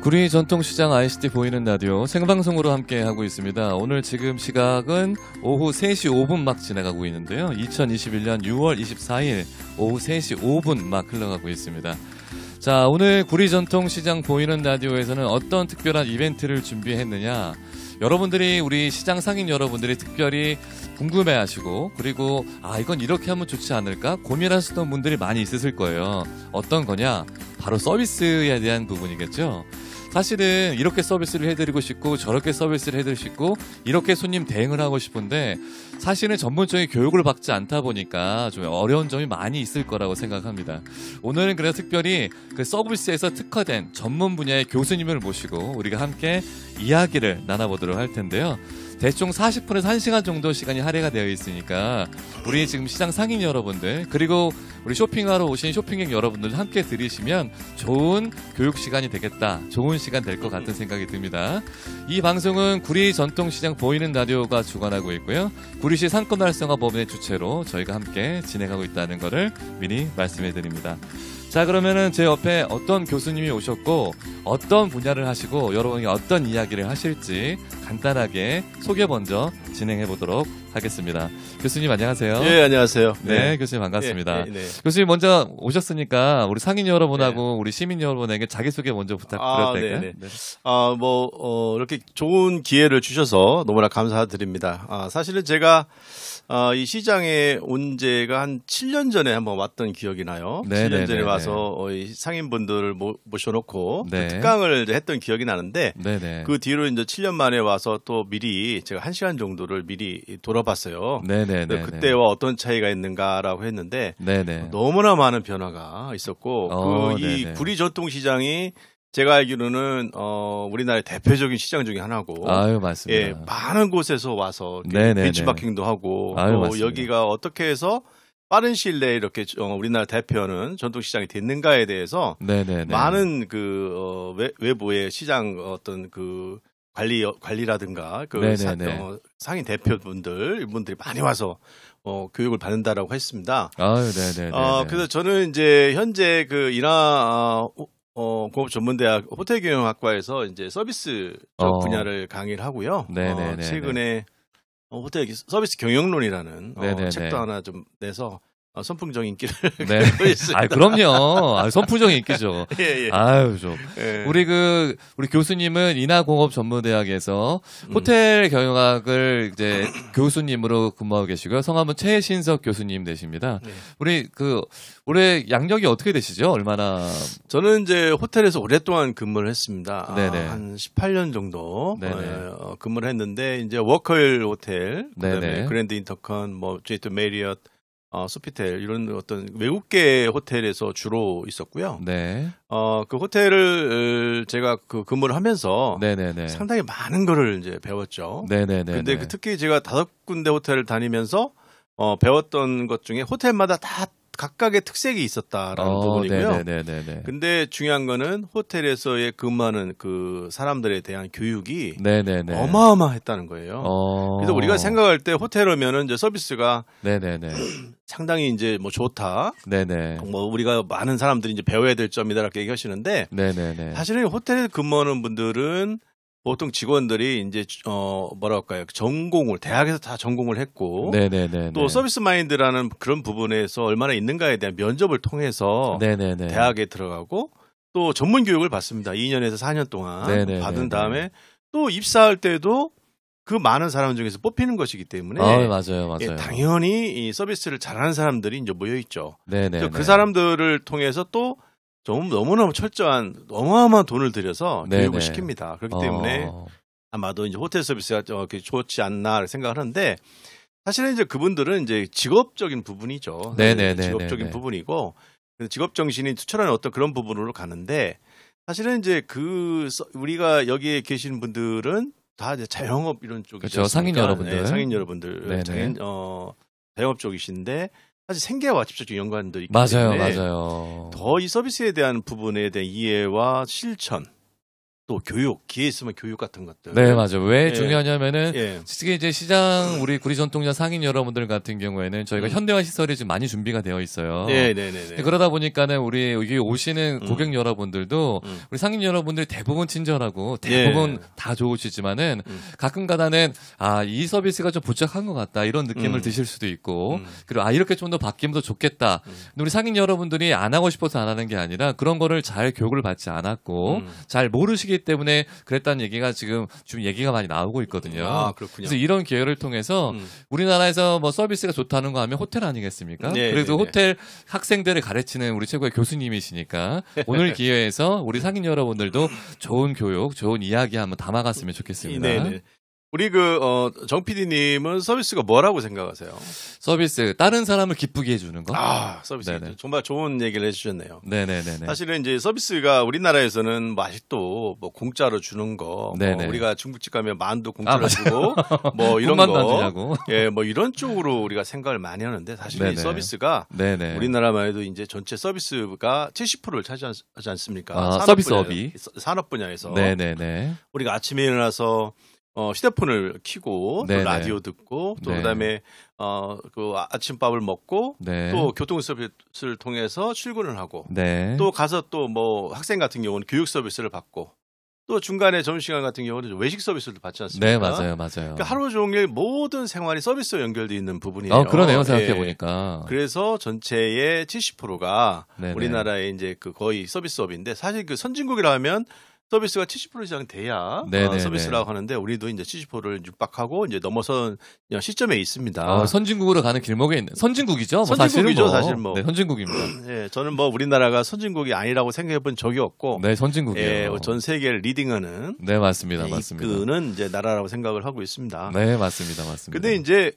구리 전통시장 ICT 보이는 라디오 생방송으로 함께하고 있습니다. 오늘 지금 시각은 오후 3시 5분 막 지나가고 있는데요. 2021년 6월 24일 오후 3시 5분 막 흘러가고 있습니다. 자, 오늘 구리 전통시장 보이는 라디오에서는 어떤 특별한 이벤트를 준비했느냐, 여러분들이, 우리 시장 상인 여러분들이 특별히 궁금해하시고, 그리고 이건 이렇게 하면 좋지 않을까 고민하시던 분들이 많이 있으실 거예요. 어떤 거냐, 바로 서비스에 대한 부분이겠죠. 사실은 이렇게 서비스를 해드리고 싶고 저렇게 서비스를 해드리고 싶고 이렇게 손님 대응을 하고 싶은데, 사실은 전문적인 교육을 받지 않다 보니까 좀 어려운 점이 많이 있을 거라고 생각합니다. 오늘은 그래서 특별히 그 서비스에서 특화된 전문 분야의 교수님을 모시고 우리가 함께 이야기를 나눠보도록 할 텐데요. 대충 40분에서 1시간 정도 시간이 할애가 되어 있으니까 우리 지금 시장 상인 여러분들, 그리고 우리 쇼핑하러 오신 쇼핑객 여러분들 함께 들으시면 좋은 교육 시간이 되겠다, 좋은 시간 될 것 같은 생각이 듭니다. 이 방송은 구리 전통시장 보이는 라디오가 주관하고 있고요. 구리시 상권 활성화 법인의 주체로 저희가 함께 진행하고 있다는 것을 미리 말씀해 드립니다. 자, 그러면은 제 옆에 어떤 교수님이 오셨고 어떤 분야를 하시고 여러분이 어떤 이야기를 하실지 간단하게 소개 먼저 진행해 보도록 하겠습니다. 교수님 안녕하세요. 네, 안녕하세요. 네, 교수님 반갑습니다. 네. 교수님 먼저 오셨으니까 우리 상인 여러분하고 우리 시민 여러분에게 자기소개 먼저 부탁드려도 될까요? 네. 이렇게 좋은 기회를 주셔서 너무나 감사드립니다. 사실은 제가 이 시장에 온 지가 한 7년 전에 한번 왔던 기억이 나요. 7년 전에 와서 이 상인분들을 모셔놓고 그 특강을 했던 기억이 나는데, 그 뒤로 이제 7년 만에 와서 또 미리 제가 1시간 정도를 미리 돌아봤어요. 그때와 어떤 차이가 있는가라고 했는데 너무나 많은 변화가 있었고, 이 구리 전통시장이 제가 알기로는 우리나라의 대표적인 시장 중에 하나고, 맞습니다. 예, 많은 곳에서 와서 벤치마킹도 하고, 또 여기가 어떻게 해서 빠른 시일 내에 이렇게 우리나라 대표하는 전통시장이 됐는가에 대해서 많은 그 외부의 시장 어떤 그 관리라든가 그 상인 대표분들 이분들이 많이 와서 교육을 받는다라고 했습니다. 그래서 저는 이제 현재 그 공업전문대학 호텔경영학과에서 이제 서비스 쪽 분야를 강의를 하고요. 최근에 호텔 서비스 경영론이라는 책도 하나 좀 내서 선풍적인 인기를 끌고 있습니다. 그럼요. 선풍적인 인기죠. 우리 교수님은 인하공업전문대학에서 호텔 경영학을 이제 교수님으로 근무하고 계시고요. 성함은 최신석 교수님 되십니다. 우리 올해 양력이 어떻게 되시죠? 얼마나? 저는 이제 호텔에서 오랫동안 근무를 했습니다. 한 18년 정도 근무를 했는데, 이제 워커힐 호텔, 그다음에 그랜드 인터컨, 제이트 메리엇, 소피텔 이런 어떤 외국계 호텔에서 주로 있었고요. 그 호텔을 제가 그 근무를 하면서 상당히 많은 거를 이제 배웠죠. 근데 특히 제가 5군데 호텔을 다니면서 배웠던 것 중에 호텔마다 다 각각의 특색이 있었다라는 부분이고요. 근데 중요한 거는 호텔에서의 근무하는 그 사람들에 대한 교육이 어마어마했다는 거예요. 그래서 우리가 생각할 때 호텔 오면은 이제 서비스가 상당히 이제 좋다. 우리가 많은 사람들이 이제 배워야 될 점이다라고 얘기하시는데, 사실은 호텔에 근무하는 분들은 보통 직원들이 이제 전공을 대학에서 다 전공을 했고, 또 서비스 마인드라는 그런 부분에서 얼마나 있는가에 대한 면접을 통해서 대학에 들어가고 또 전문 교육을 받습니다. 2년에서 4년 동안 받은 다음에 또 입사할 때도 그 많은 사람 중에서 뽑히는 것이기 때문에 맞아요. 당연히 이 서비스를 잘하는 사람들이 이제 모여 있죠. 그 사람들을 통해서 또 너무너무 철저한 어마어마한 돈을 들여서 교육을 시킵니다. 그렇기 때문에 아마도 이제 호텔 서비스가 좋지 않나 생각을 하는데, 사실은 이제 그분들은 이제 직업적인 부분이죠. 직업적인 부분이고, 직업 정신이 투철한 어떤 그런 부분으로 가는데, 사실은 이제 우리가 여기에 계신 분들은 다 이제 자영업 이런 쪽이죠. 상인 여러분들. 상인 여러분들. 자영업 쪽이신데, 사실 생계와 직접적 연관들이 있기 때문에 맞아요. 더 이 서비스에 대한 부분에 대한 이해와 실천, 또 교육, 기회 있으면 교육 같은 것들. 네, 맞아요. 왜 예. 중요하냐면은 예. 특히 이제 시장 우리 구리 전통시장 상인 여러분들 같은 경우에는 저희가 현대화 시설이 지금 많이 준비가 되어 있어요. 네, 네, 네. 그러다 보니까는 우리 여기 오시는 고객 여러분들도 우리 상인 여러분들이 대부분 친절하고 대부분 다 좋으시지만은 가끔가다는 이 서비스가 좀 부족한 것 같다 이런 느낌을 드실 수도 있고 그리고 이렇게 좀 더 바뀌면 더 좋겠다. 근데 우리 상인 여러분들이 안 하고 싶어서 안 하는 게 아니라 그런 거를 잘 교육을 받지 않았고 잘 모르시기 때문에 그랬다는 얘기가 지금 얘기가 많이 나오고 있거든요. 그렇군요. 그래서 이런 기회를 통해서 우리나라에서 뭐 서비스가 좋다는 거 하면 호텔 아니겠습니까? 네, 그래도 네, 호텔 학생들을 가르치는 우리 최고의 교수님이시니까 오늘 기회에서 우리 상인 여러분들도 좋은 교육, 좋은 이야기 한번 담아갔으면 좋겠습니다. 네. 우리 정 PD님은 서비스가 뭐라고 생각하세요? 서비스, 다른 사람을 기쁘게 해주는 거? 서비스. 네네. 정말 좋은 얘기를 해주셨네요. 네네네. 사실은 이제 서비스가 우리나라에서는 뭐 아직도 뭐 공짜로 주는 거, 뭐 우리가 중국집 가면 만두 공짜로 주고, 뭐 이런 거, 예, 뭐 이런 쪽으로 우리가 생각을 많이 하는데 사실 이 서비스가 우리나라만 해도 이제 전체 서비스가 70%를 차지하지 않습니까? 서비스업이 산업 분야에서. 네네네. 우리가 아침에 일어나서 휴대폰을 켜고 또 라디오 듣고 또 그다음에 그 아침밥을 먹고 또 교통 서비스를 통해서 출근을 하고 또 가서 또 뭐 학생 같은 경우는 교육 서비스를 받고 또 중간에 점심시간 같은 경우는 외식 서비스를 받지 않습니까? 네, 맞아요. 그러니까 하루 종일 모든 생활이 서비스와 연결되어 있는 부분이에요. 그러네요. 생각해 보니까. 그래서 전체의 70%가 우리나라의 이제 그 거의 서비스업인데 사실 그 선진국이라 하면 서비스가 70% 이상 돼야 서비스라고 하는데 우리도 이제 70%를 육박하고 이제 넘어선 시점에 있습니다. 선진국으로 가는 길목에 있는 선진국이죠. 선진국이죠, 사실 뭐. 네, 선진국입니다. 네, 저는 뭐 우리나라가 선진국이 아니라고 생각해본 적이 없고, 네, 선진국이에요. 전 세계를 리딩하는, 네, 맞습니다, 맞습니다. 이끄는 이제 나라라고 생각을 하고 있습니다. 네, 맞습니다. 근데 이제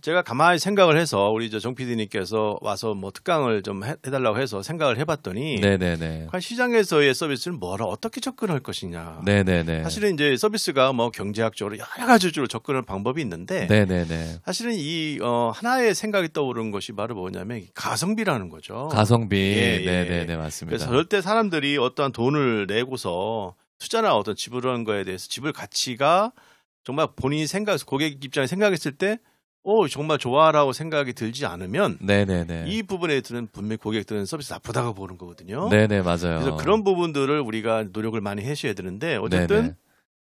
제가 가만히 생각을 해서 우리 정 PD님께서 와서 뭐 특강을 좀 해달라고 해서 생각을 해봤더니, 과연 시장에서의 서비스는 어떻게 접근할 것이냐. 사실은 이제 서비스가 뭐 경제학적으로 여러 가지로 접근할 방법이 있는데, 사실은 이 하나의 생각이 떠오르는 것이 바로 뭐냐면 가성비라는 거죠. 가성비. 네, 맞습니다. 그래서 절대 사람들이 어떠한 돈을 내고서 투자나 어떤 지불하는 거에 대해서 지불 가치가 정말 본인이 고객 입장에 생각했을 때 정말 좋아라고 생각이 들지 않으면 이 부분에 들은 분명히 고객들은 서비스 나쁘다고 보는 거거든요. 맞아요. 그래서 그런 부분들을 우리가 노력을 많이 하셔야 되는데 어쨌든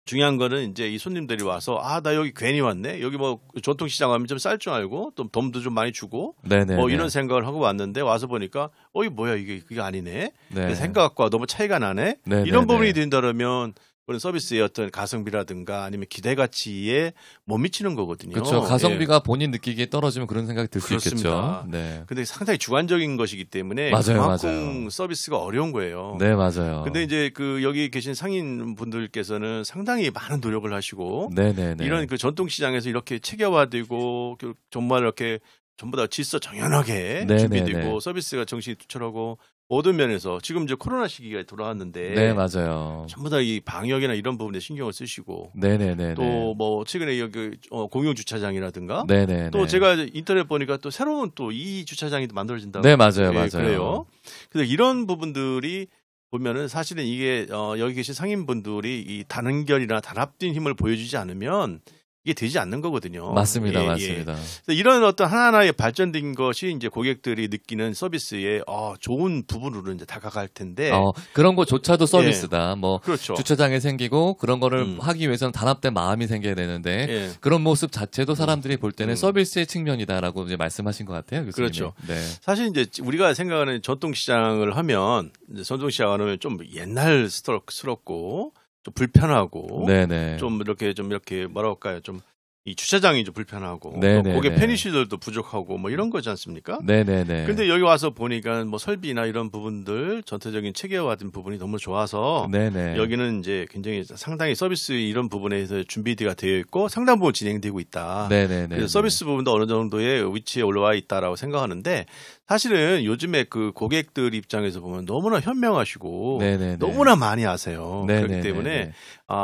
중요한 거는 이제 이 손님들이 와서 나 여기 괜히 왔네. 여기 뭐 전통시장 가면 좀 쌀 줄 알고 또 돈도 좀 많이 주고 뭐 이런 생각을 하고 왔는데 와서 보니까 이게 뭐야 그게 아니네. 생각과 너무 차이가 나네. 이런 부분이 된다면 그런 서비스의 어떤 가성비라든가 아니면 기대 가치에 못 미치는 거거든요. 그렇죠. 가성비가 본인 느끼기에 떨어지면 그런 생각이 들 수 있겠죠. 근데 상당히 주관적인 것이기 때문에 그만큼 서비스가 어려운 거예요. 네, 맞아요. 근데 이제 여기 계신 상인 분들께서는 상당히 많은 노력을 하시고 이런 그 전통 시장에서 이렇게 체계화되고 정말 이렇게 전부 다 질서 정연하게 준비되고 서비스가 정신이 투철하고 모든 면에서 지금 이제 코로나 시기가 돌아왔는데 맞아요. 전부 다 이 방역이나 이런 부분에 신경을 쓰시고 또 뭐 최근에 여기 공용 주차장이라든가 또 제가 인터넷 보니까 또 새로운 또 이 주차장이 만들어진다고 맞아요. 그래요. 그래서 이런 부분들이 보면은 사실은 이게 여기 계신 상인분들이 이 단결이나 단합된 힘을 보여주지 않으면 이게 되지 않는 거거든요. 맞습니다. 맞습니다. 이런 어떤 하나하나의 발전된 것이 이제 고객들이 느끼는 서비스의 좋은 부분으로 이제 다가갈 텐데. 그런 거조차도 서비스다. 뭐 그렇죠. 주차장에 생기고 그런 거를 하기 위해서는 단합된 마음이 생겨야 되는데 그런 모습 자체도 사람들이 볼 때는 서비스의 측면이다라고 이제 말씀하신 것 같아요. 교수님. 그렇죠. 사실 이제 우리가 생각하는 전통시장을 하면 전통시장을 하면 좀 옛날스럽고 좀 불편하고 좀 이렇게 뭐라 할까요? 좀 이 주차장이 좀 불편하고 거기에 편의시설도 부족하고 뭐 이런 거지 않습니까? 근데 여기 와서 보니까 뭐 설비나 이런 부분들 전체적인 체계화된 부분이 너무 좋아서 여기는 이제 굉장히 상당히 서비스 이런 부분에서 준비가 되어 있고 상당 부분 진행되고 있다. 그래서 서비스 부분도 어느 정도의 위치에 올라와 있다라고 생각하는데 사실은 요즘에 그 고객들 입장에서 보면 너무나 현명하시고 너무나 많이 아세요. 그렇기 때문에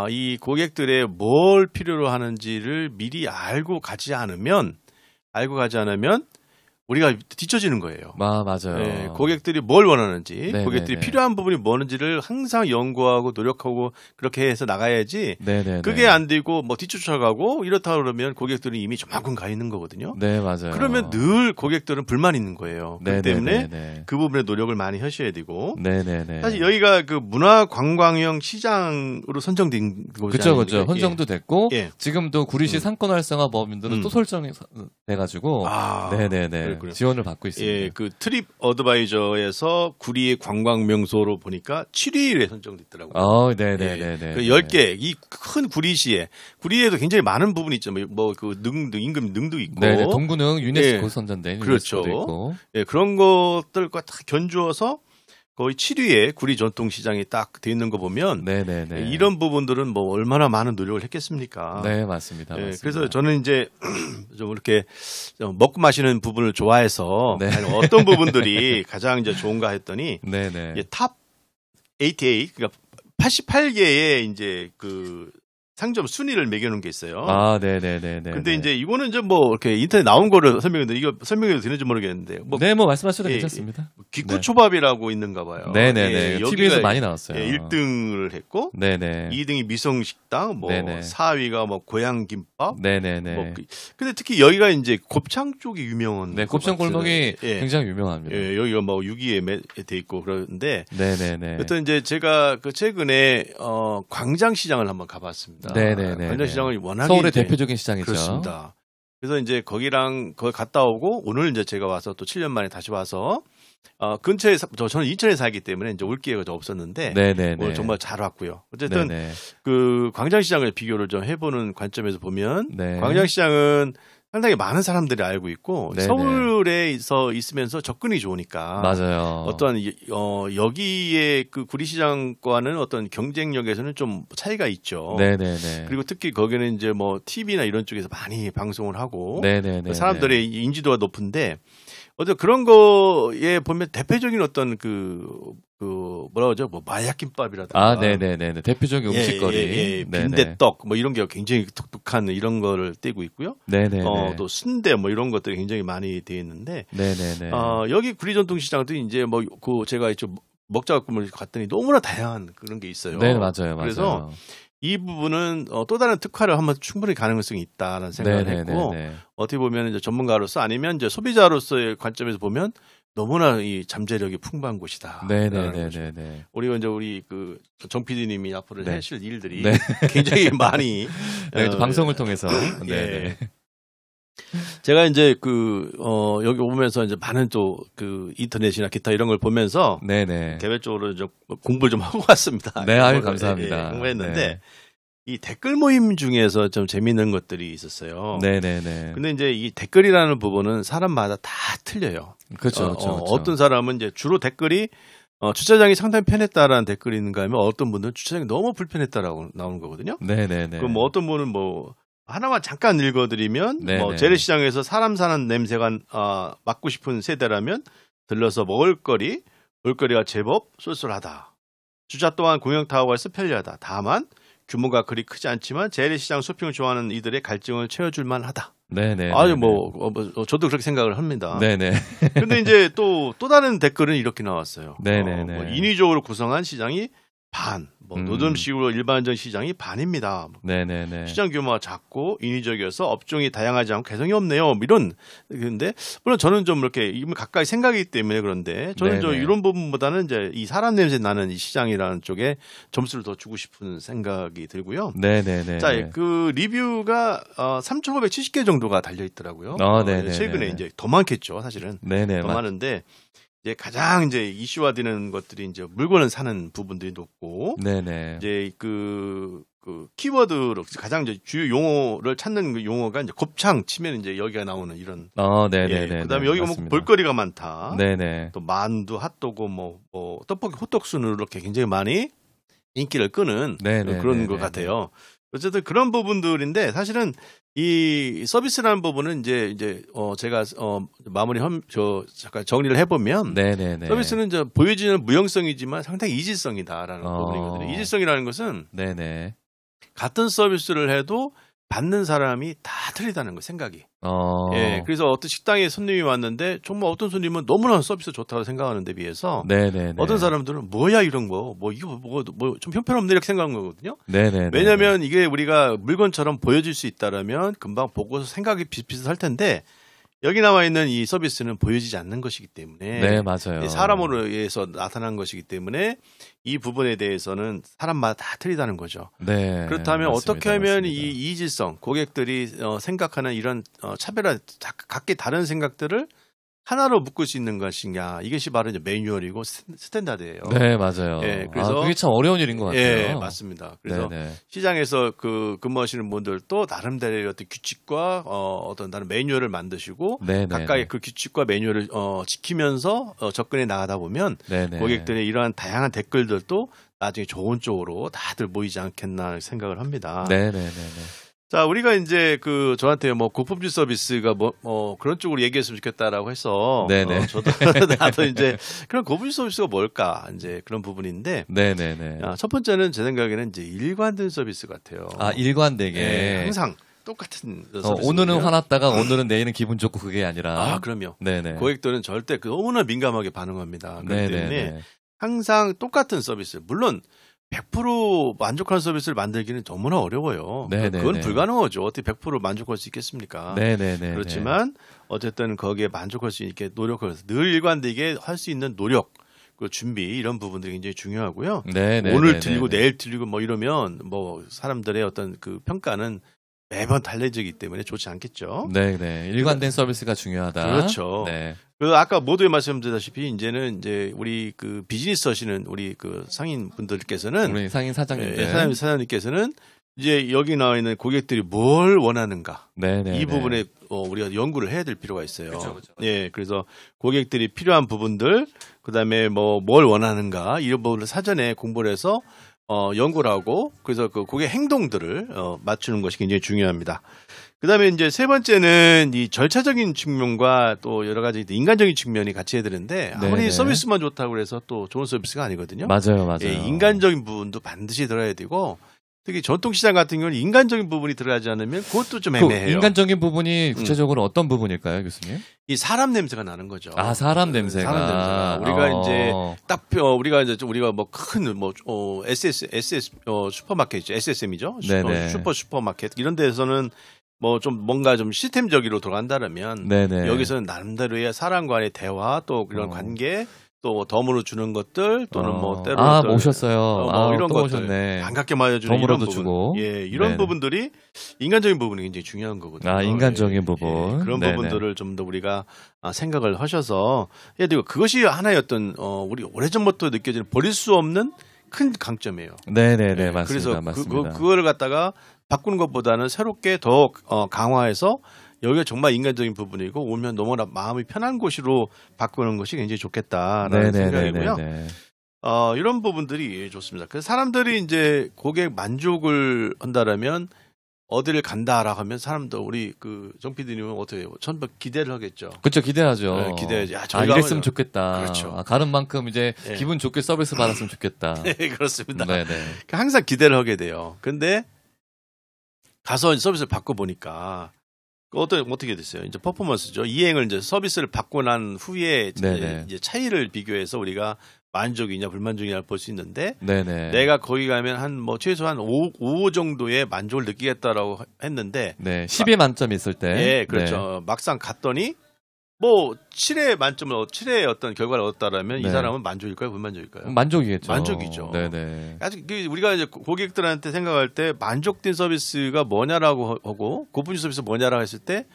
이 고객들의 뭘 필요로 하는지를 미리 알고 가지 않으면 우리가 뒤처지는 거예요. 맞아요. 네, 고객들이 뭘 원하는지, 네네네. 고객들이 필요한 부분이 뭐는지를 항상 연구하고 노력하고 그렇게 해서 나가야지. 네네네. 그게 안 되고 뭐 뒤쫓아가고 이렇다 그러면 고객들은 이미 조만큼 가 있는 거거든요. 네, 맞아요. 그러면 늘 고객들은 불만이 있는 거예요. 그렇기 때문에 그 부분에 노력을 많이 하셔야 되고. 네네네. 사실 여기가 그 문화관광형 시장으로 선정된 곳이잖아요. 그렇죠. 선정도 됐고 지금도 구리시 상권 활성화 법인들은 또 설정이 돼가지고. 네네네. 그렇군요. 지원을 받고 있습니다. 예, 그 트립 어드바이저에서 구리의 관광 명소로 보니까 7위에 선정됐더라고요. 네네네. 그 10개, 이 큰 구리시에, 구리에도 굉장히 많은 부분이 있죠. 뭐 그 임금 능도 있고. 네, 동구능 유네스코 선정된 그렇죠. 유네스코도 있고. 예, 그런 것들과 다 견주어서 거의 7위에 구리 전통시장이 딱 돼 있는 거 보면 네네네. 이런 부분들은 뭐 얼마나 많은 노력을 했겠습니까? 네, 맞습니다. 네, 맞습니다. 그래서 저는 이제 좀 이렇게 좀 먹고 마시는 부분을 좋아해서 어떤 부분들이 가장 이제 좋은가 했더니 탑 88, 그러니까 88개의 이제 그 상점 순위를 매겨놓은 게 있어요. 네네네. 근데 이제 이거는 이제 뭐 이렇게 인터넷 나온 거를 설명했는데 이거 설명해도 되는지 모르겠는데. 뭐 말씀하셔도 괜찮습니다. 기쿠초밥이라고 있는가 봐요. 네네네. TV에서 많이 나왔어요. 1등을 했고. 네네. 2등이 미성식당, 뭐 4위가 뭐 고향김밥. 네네네. 뭐 근데 특히 여기가 이제 곱창 쪽이 유명한. 네, 곱창 골목이 굉장히 유명합니다. 예, 여기가 뭐 6위에 돼 있고 그러는데. 네네네. 그때 이제 제가 그 최근에 광장시장을 한번 가봤습니다. 네네네. 광장시장을 워낙에 서울의 대표적인 시장이죠. 그렇습니다. 그래서 이제 거기 갔다 오고 오늘 이제 제가 와서 또 7년 만에 다시 와서 근처에 저는 인천에 살기 때문에 이제 올 기회가 좀 없었는데 오늘 정말 잘 왔고요. 어쨌든 그 광장시장을 비교를 좀 해보는 관점에서 보면 광장시장은 상당히 많은 사람들이 알고 있고 서울에서 있으면서 접근이 좋으니까 맞아요. 어떤 여기에 그 구리시장과는 어떤 경쟁력에서는 좀 차이가 있죠. 네네네. 그리고 특히 거기는 이제 뭐 TV나 이런 쪽에서 많이 방송을 하고 사람들의 인지도가 높은데 어떤 그런 거에 보면 대표적인 어떤 뭐라 그러죠? 뭐 마약김밥이라든가. 네네네. 대표적인 음식거리. 빈대떡 뭐 이런 게 굉장히 독특한 이런 거를 떼고 있고요. 네네네. 또 순대 뭐 이런 것들이 굉장히 많이 돼 있는데. 네네네. 여기 구리전통시장도 이제 뭐 제가 이쪽 먹자국을 갔더니 너무나 다양한 그런 게 있어요. 네, 맞아요. 그래서 이 부분은 또 다른 특화를 한번 충분히 가능성이 있다는 생각을 했고 어떻게 보면 이제 전문가로서 아니면 이제 소비자로서의 관점에서 보면 너무나 이 잠재력이 풍부한 곳이다. 네네네. 우리 그 정 PD님이 앞으로 하실 일들이 굉장히 많이 방송을 통해서. 네네. 제가 이제 여기 오면서 이제 많은 또 그 인터넷이나 기타 이런 걸 보면서 개별적으로 좀 공부를 좀 하고 왔습니다. 네, 아유, 감사합니다. 공부했는데 이 댓글 모임 중에서 좀 재미있는 것들이 있었어요. 네네네. 근데 이제 이 댓글이라는 부분은 사람마다 다 틀려요. 그렇죠. 어떤 사람은 이제 주로 댓글이 주차장이 상당히 편했다라는 댓글이 있는가 하면 어떤 분들은 주차장이 너무 불편했다라고 나오는 거거든요. 네네네. 그럼 뭐 어떤 분은 뭐 하나만 잠깐 읽어드리면 뭐 재래시장에서 사람 사는 냄새가 맡고 싶은 세대라면 들러서 볼거리가 제법 쏠쏠하다. 주차 또한 공영타워에서 편리하다. 다만 규모가 그리 크지 않지만 재래시장 쇼핑을 좋아하는 이들의 갈증을 채워줄 만하다. 네네. 아유 저도 그렇게 생각을 합니다. 네네. 근데 이제 또 다른 댓글은 이렇게 나왔어요. 네네네. 인위적으로 구성한 시장이 반, 노점식으로 일반적 시장이 반입니다. 네네네. 시장 규모가 작고 인위적이어서 업종이 다양하지 않고 개성이 없네요. 그런데 물론 저는 좀 이렇게 가까이 생각이기 때문에 그런데 저는 이런 부분보다는 이제 이 사람 냄새 나는 이 시장이라는 쪽에 점수를 더 주고 싶은 생각이 들고요. 네네네. 자, 그 리뷰가 3,570개 정도가 달려 있더라고요. 최근에 이제 더 많겠죠, 사실은. 네네. 더 많은데. 이제 가장 이제 이슈화되는 것들이 이제 물건을 사는 부분들이 높고, 이제 그 키워드로 가장 이제 주요 용어를 찾는 그 용어가 이제 곱창 치면 이제 여기가 나오는 이런. 그다음에 여기가 뭐 볼거리가 많다. 또 만두, 핫도그, 뭐 떡볶이, 호떡순으로 이렇게 굉장히 많이 인기를 끄는 그런 것 같아요. 어쨌든 그런 부분들인데 사실은 이 서비스라는 부분은 이제 제가 잠깐 정리를 해보면 서비스는 이제 보여지는 무형성이지만 상당히 이질성이다라는 부분이거든요. 이질성이라는 것은 같은 서비스를 해도 받는 사람이 다 틀리다는 거 생각이. 예, 그래서 어떤 식당에 손님이 왔는데 정말 어떤 손님은 너무나 서비스 좋다고 생각하는 데 비해서 네네네. 어떤 사람들은 뭐야 이런 거, 뭐 이거 뭐 좀 형편없네 이렇게 생각하는 거거든요. 네네네. 왜냐하면 이게 우리가 물건처럼 보여질 수 있다라면 금방 보고서 생각이 비슷비슷할 텐데. 여기 나와 있는 이 서비스는 보여지지 않는 것이기 때문에 네, 맞아요. 사람으로 의해서 나타난 것이기 때문에 이 부분에 대해서는 사람마다 다 틀리다는 거죠. 네, 그렇다면 맞습니다, 어떻게 하면 맞습니다. 이 이질성, 고객들이 생각하는 이런 차별화, 각기 다른 생각들을 하나로 묶을 수 있는 것이냐, 이것이 바로 이제 매뉴얼이고 스탠다드예요. 네, 맞아요. 예, 그래서 그게 참 어려운 일인 것 같아요. 예, 맞습니다. 그래서 네네. 시장에서 근무하시는 분들도 나름대로의 어떤 규칙과 어떤 다른 매뉴얼을 만드시고 네네. 각각의 그 규칙과 매뉴얼을 지키면서 접근해 나가다 보면 네네. 고객들의 이러한 다양한 댓글들도 나중에 좋은 쪽으로 다들 모이지 않겠나 생각을 합니다. 네네네. 자, 우리가 이제 저한테 뭐 고품질 서비스가 그런 쪽으로 얘기했으면 좋겠다라고 해서 네네. 저도 나도 이제 그런 고품질 서비스가 뭘까 이제 그런 부분인데 네네네. 첫 번째는 제 생각에는 이제 일관된 서비스 같아요. 일관되게. 네, 항상 똑같은 서비스. 오늘은 화났다가 오늘은 내일은 기분 좋고 그게 아니라. 그럼요. 네네. 고객들은 절대 너무나 민감하게 반응합니다. 그렇기 네네네. 때문에 항상 똑같은 서비스. 물론 100% 만족하는 서비스를 만들기는 너무나 어려워요. 네네네. 그건 불가능하죠. 어떻게 100% 만족할 수 있겠습니까? 네네네. 그렇지만 어쨌든 거기에 만족할 수 있게 노력을 해서 늘 일관되게 할 수 있는 노력, 그 준비 이런 부분들이 굉장히 중요하고요. 네네네. 오늘 틀리고 내일 틀리고 뭐 이러면 뭐 사람들의 어떤 그 평가는 매번 달라지기 때문에 좋지 않겠죠. 네네. 일관된 서비스가 중요하다. 그렇죠. 네. 아까 모두에 말씀드렸다시피 이제는 이제 우리 그 비즈니스 하시는 우리 그 상인 분들께서는 우리 상인 사장님들. 사장님께서는 이제 여기 나와 있는 고객들이 뭘 원하는가 네네. 이 부분에 우리가 연구를 해야 될 필요가 있어요. 그렇죠. 예, 그래서 고객들이 필요한 부분들, 그다음에 뭘 원하는가 이런 부분을 사전에 공부를 해서 연구를 하고 그래서 그 고객 행동들을 맞추는 것이 굉장히 중요합니다. 그다음에 이제 세 번째는 이 절차적인 측면과 또 여러 가지 인간적인 측면이 같이 해야 되는데 아무리 네네. 서비스만 좋다고 해서 또 좋은 서비스가 아니거든요. 맞아요. 예, 인간적인 부분도 반드시 들어야 되고 특히 전통시장 같은 경우는 인간적인 부분이 들어가지 않으면 그것도 좀 애매해요. 인간적인 부분이 구체적으로 어떤 부분일까요, 교수님? 이 사람 냄새가 나는 거죠. 사람 냄새가. 사람 냄새가. 우리가 이제 딱 우리가 뭐 큰 SS 슈퍼마켓이죠. SSM이죠. 네네. 슈퍼마켓 이런 데서는 뭐 좀 뭔가 좀 시스템적으로 들어간다면 네네. 여기서는 나름대로의 사람 간의 대화 또 이런 관계 또 덤으로 주는 것들 또는 뭐 때로 모셨어요. 이런 또 것들 오셨네. 반갑게 맞아주는 이런 덤으로도 부분. 주고. 예, 이런 네네. 부분들이 인간적인 부분이 굉장히 중요한 거거든요. 인간적인 부분. 그런 네네. 부분들을 좀 더 우리가 생각을 하셔서 해야 되고 그것이 하나의 어떤 우리 오래전부터 느껴지는 버릴 수 없는 큰 강점이에요. 네네네, 맞습니다. 그래서 맞습니다. 그거를 갖다가 바꾸는 것보다는 새롭게 더 강화해서 여기가 정말 인간적인 부분이고 오면 너무나 마음이 편한 곳으로 바꾸는 것이 굉장히 좋겠다라는 생각이고요. 이런 부분들이 좋습니다. 그래서 사람들이 이제 고객 만족을 한다라면 어디를 간다라고 하면 사람들 우리 정 PD님은 어떻게 해요? 전부 기대를 하겠죠. 그렇죠, 기대하죠. 네, 기대하지. 저희가 이랬으면 좋겠다. 그렇죠. 가는 만큼 이제 기분 좋게 서비스 받았으면 좋겠다. 네, 그렇습니다. 네네. 항상 기대를 하게 돼요. 근데 가서 서비스를 받고 보니까 어떻게 됐어요? 이제 퍼포먼스죠. 이행을 이제 서비스를 받고 난 후에 이제 차이를 비교해서 우리가 만족이냐 불만족이냐 볼 수 있는데 네네. 내가 거기 가면 최소한 5 정도의 만족을 느끼겠다라고 했는데 10의 만점이 있을 때. 예, 그렇죠. 막상 갔더니 7의 만점을 7의 어떤 결과를 얻었다라면 이 사람은 만족일까요, 불만족일까요? 만족이겠죠. 만족이죠. 네네. 아직 우리가 이제 고객들한테 생각할 때 만족된 서비스가 뭐냐라고 하고 고품질 서비스 뭐냐라고 했을 때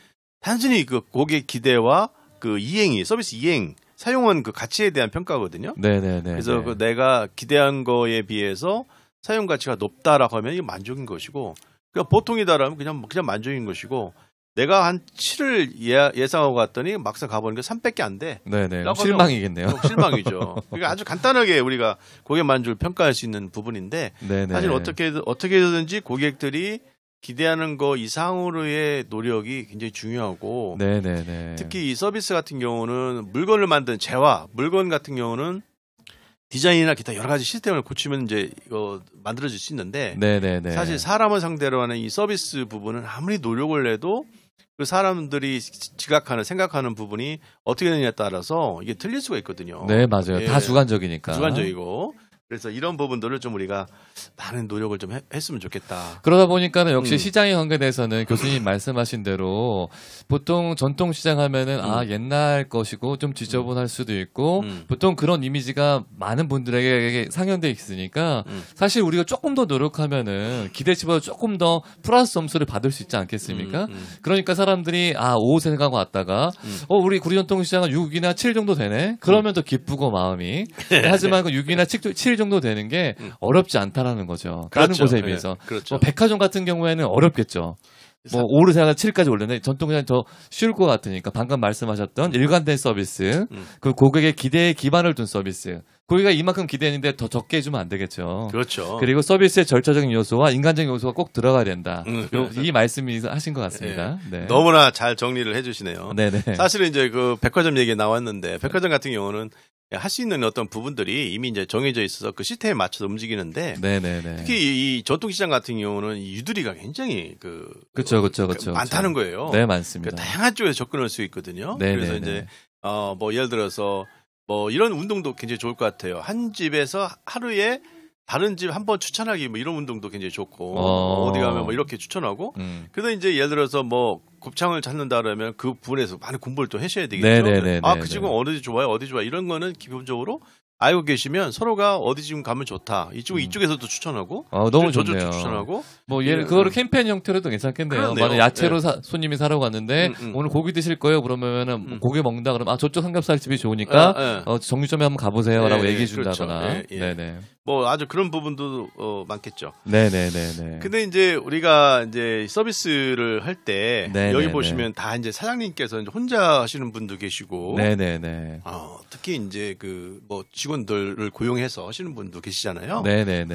단순히 그 고객 기대와 그 서비스 이행 사용한 그 가치에 대한 평가거든요. 네네네. 그래서 내가 기대한 거에 비해서 사용 가치가 높다라고 하면 이게 만족인 것이고, 그러니까 보통이다라면 그냥 만족인 것이고, 내가 한 7을 예상하고 갔더니 막상 가보니까 3밖에 안 돼. 네네. 실망이겠네요. 실망이죠. 그러니까 아주 간단하게 우리가 고객 만족을 평가할 수 있는 부분인데, 네네. 사실 어떻게든지 고객들이 기대하는 거 이상으로의 노력이 굉장히 중요하고, 네네네. 특히 이 서비스 같은 경우는 물건을 만든 물건 같은 경우는 디자인이나 기타 여러 가지 시스템을 고치면 이제 이거 만들어질 수 있는데 네네네. 사실 사람을 상대로 하는 이 서비스 부분은 아무리 노력을 해도 그 사람들이 지각하는 생각하는 부분이 어떻게 되느냐에 따라서 이게 틀릴 수가 있거든요. 네, 맞아요. 예. 다 주관적이니까. 주관적이고. 그래서 이런 부분들을 좀 우리가 많은 노력을 좀 했으면 좋겠다. 그러다 보니까는 역시 시장에 관계돼서는 교수님 말씀하신 대로 보통 전통 시장 하면은 옛날 것이고 좀 지저분할 수도 있고 보통 그런 이미지가 많은 분들에게 상연돼 있으니까 사실 우리가 조금 더 노력하면은 기대치보다 조금 더 플러스 점수를 받을 수 있지 않겠습니까? 그러니까 사람들이 5 생각하고 왔다가 우리 구리 전통 시장은 6이나 7 정도 되네? 그러면 더 기쁘고 마음이. 하지만 그 6이나 7 정도 되는 게 어렵지 않다라는 거죠. 다른 그렇죠. 곳에 비해서. 네, 그렇죠. 뭐 백화점 같은 경우에는 어렵겠죠. 뭐 5를 생각 7까지 올렸는데 전통시장이 더 쉬울 것 같으니까 방금 말씀하셨던 일관된 서비스, 그 고객의 기대에 기반을 둔 서비스. 고객가 이만큼 기대했는데 더 적게 해주면 안 되겠죠. 그렇죠. 그리고 서비스의 절차적인 요소와 인간적인 요소가 꼭 들어가야 된다. 이 말씀이 하신 것 같습니다. 네. 네. 너무나 잘 정리를 해주시네요. 네네. 사실은 이제 그 백화점 얘기 나왔는데 백화점 같은 경우는 할 수 있는 어떤 부분들이 이미 이제 정해져 있어서 그 시스템에 맞춰서 움직이는데 네네네. 특히 이 전통시장 같은 경우는 이 유두리가 굉장히 그쵸. 많다는 거예요. 네, 많습니다. 다양한 쪽에서 접근할 수 있거든요. 네네네. 그래서 이제 뭐 예를 들어서 뭐 이런 운동도 굉장히 좋을 것 같아요. 한 집에서 하루에 다른 집 한번 추천하기 뭐 이런 운동도 굉장히 좋고 어디 가면 뭐 이렇게 추천하고 그래서 이제 예를 들어서 뭐 곱창을 찾는다 그러면 그 부분에서 많이 공부를 또 하셔야 되겠죠. 네네네. 그 집은 어디 좋아요, 어디 좋아 이런 거는 기본적으로 알고 계시면 서로가 어디 지금 가면 좋다. 이쪽에서도 추천하고 너무 좋네요. 저쪽도 추천하고 뭐 그거를 캠페인 형태로도 괜찮겠네요. 만약 야채로 손님이 사러 갔는데 오늘 고기 드실 거예요? 그러면은 고기 먹는다 그러면 저쪽 삼겹살집이 좋으니까 정류점에 한번 가보세요라고 얘기해 준다거나. 그렇죠. 네네. 뭐 아주 그런 부분도 많겠죠. 네네네네. 근데 이제 우리가 이제 서비스를 할 때 여기 보시면 다 이제 사장님께서 이제 혼자 하시는 분도 계시고, 네네네. 특히 이제 그 뭐 직원들을 고용해서 하시는 분도 계시잖아요. 네네네.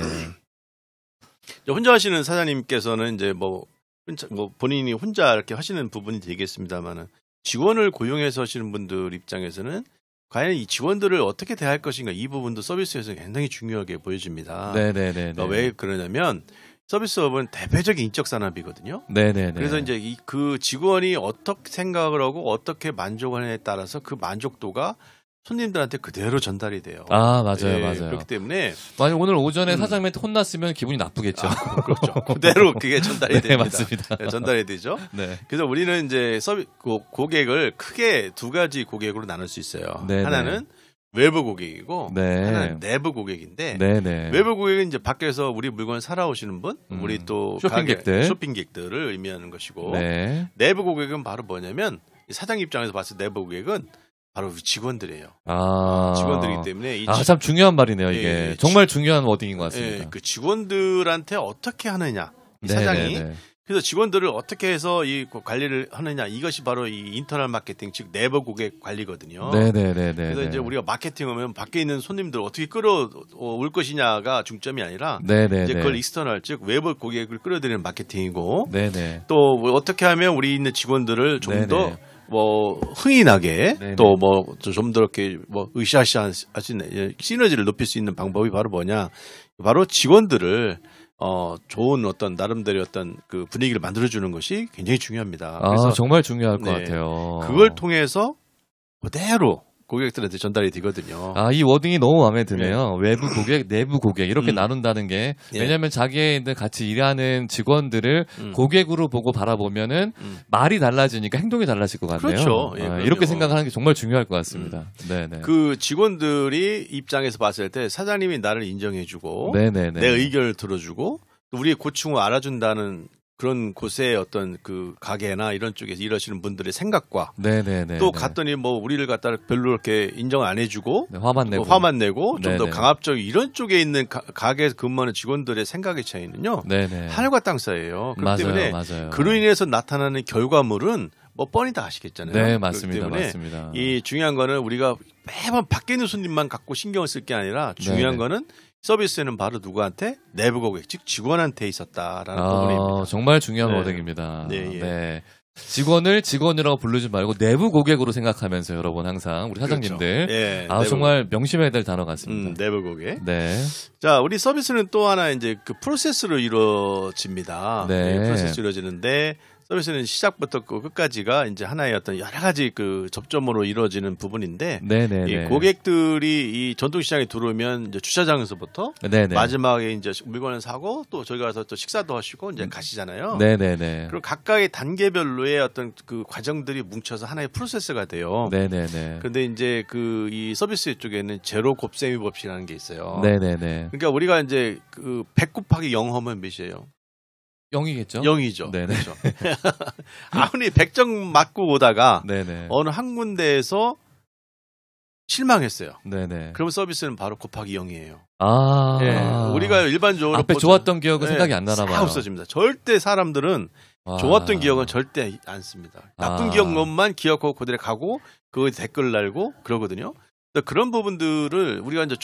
혼자 하시는 사장님께서는 이제 뭐 본인이 혼자 이렇게 하시는 부분이 되겠습니다만은 직원을 고용해서 하시는 분들 입장에서는 과연 이 직원들을 어떻게 대할 것인가 이 부분도 서비스에서 굉장히 중요하게 보여집니다. 네네네. 왜 그러냐면 서비스업은 대표적인 인적 산업이거든요. 네네네. 그래서 이제 그 직원이 어떻게 생각을 하고 어떻게 만족하느냐에 따라서 그 만족도가 손님들한테 그대로 전달이 돼요. 맞아요, 맞아요. 그렇기 때문에 만약 오늘 오전에 사장님한테 혼났으면 기분이 나쁘겠죠. 그렇죠. 그대로 그게 전달이 됩니다. 맞습니다. 전달이 되죠. 네. 그래서 우리는 이제 고객을 크게 두 가지 고객으로 나눌 수 있어요. 네네. 하나는 외부 고객이고 하나는 내부 고객인데 외부 고객은 이제 밖에서 우리 물건 사러 오시는 분, 우리 또 쇼핑객들을 의미하는 것이고 내부 고객은 바로 뭐냐면 사장 입장에서 봤을 때 내부 고객은 바로 직원들이에요. 직원들이기 때문에 참 중요한 말이네요. 이게 정말 중요한 워딩인 것 같습니다. 그 직원들한테 어떻게 하느냐 사장이 그래서 직원들을 어떻게 해서 이 관리를 하느냐 이것이 바로 이 인터널 마케팅 즉 내부 고객 관리거든요. 그래서 이제 우리가 마케팅하면 밖에 있는 손님들 어떻게 끌어올 것이냐가 중점이 아니라 이제 그걸 익스터널 즉 외부 고객을 끌어들이는 마케팅이고 또 어떻게 하면 우리 있는 직원들을 좀 더 뭐 흥이 나게 또 뭐 좀 더 이렇게 뭐 으쌰으쌰 하시는 시너지를 높일 수 있는 방법이 바로 뭐냐 바로 직원들을 좋은 어떤 나름대로 어떤 그 분위기를 만들어주는 것이 굉장히 중요합니다. 그래서 정말 중요할 것 같아요. 그걸 통해서 그대로 고객들한테 전달이 되거든요. 이 워딩이 너무 마음에 드네요. 외부 고객, 내부 고객 이렇게 나눈다는 게 왜냐하면 자기들 같이 일하는 직원들을 고객으로 보고 바라보면은 말이 달라지니까 행동이 달라질 것 같네요. 그렇죠. 이렇게 생각하는 게 정말 중요할 것 같습니다. 네네. 그 직원들이 입장에서 봤을 때 사장님이 나를 인정해주고 내 의견을 들어주고 또 우리의 고충을 알아준다는 그런 곳에 어떤 그 가게나 이런 쪽에서 일하시는 분들의 생각과 또 갔더니 뭐 우리를 갖다 별로 이렇게 인정 안 해주고 화만 내고 좀 더 강압적인 이런 쪽에 있는 가게에서 근무하는 직원들의 생각의 차이는요 하늘과 땅 사이예요. 그렇기 때문에 그로 인해서 나타나는 결과물은 뭐 뻔히 다 아시겠잖아요. 네, 맞습니다. 맞습니다. 이 중요한 거는 우리가 매번 밖에 있는 손님만 갖고 신경을 쓸 게 아니라 중요한 거는 서비스는 바로 누구한테? 내부 고객, 즉 직원한테 있었다라는 부분입니다. 정말 중요한 워딩입니다. 네. 직원을 직원이라고 부르지 말고 내부 고객으로 생각하면서 여러분 항상 우리 사장님들 그렇죠. 예, 정말 명심해야 될 단어 같습니다. 내부 고객. 네. 자, 우리 서비스는 또 하나 이제 그 프로세스로 이루어집니다. 네. 프로세스로 이루어지는데 서비스는 시작부터 끝까지가 이제 하나의 어떤 여러 가지 그 접점으로 이루어지는 부분인데 이 고객들이 이 전통시장에 들어오면 이제 주차장에서부터 마지막에 이제 물건을 사고 또 저기 가서 또 식사도 하시고 이제 가시잖아요. 네네네. 그리고 각각의 단계별로의 어떤 그 과정들이 뭉쳐서 하나의 프로세스가 돼요. 네네네. 근데 이제 그 이 서비스 쪽에는 제로 곱셈이 법칙이라는 게 있어요. 네네네. 그러니까 우리가 이제 그 100 곱하기 0 하면 몇이에요? 0이겠죠? 0이죠. 네네. 그렇죠. 아무리 100점 맞고 오다가 네네. 어느 한 군데에서 실망했어요. 네네. 그럼 서비스는 바로 곱하기 0이에요. 네. 우리가 일반적으로 앞에 좋았던 기억은 생각이 안 나나 봐요. 다 없어집니다. 절대 사람들은 좋았던 기억은 절대 안 씁니다. 나쁜 기억만 기억하고 그대로 가고 그 댓글 날고 그러거든요. 그런 부분들을 우리가 이제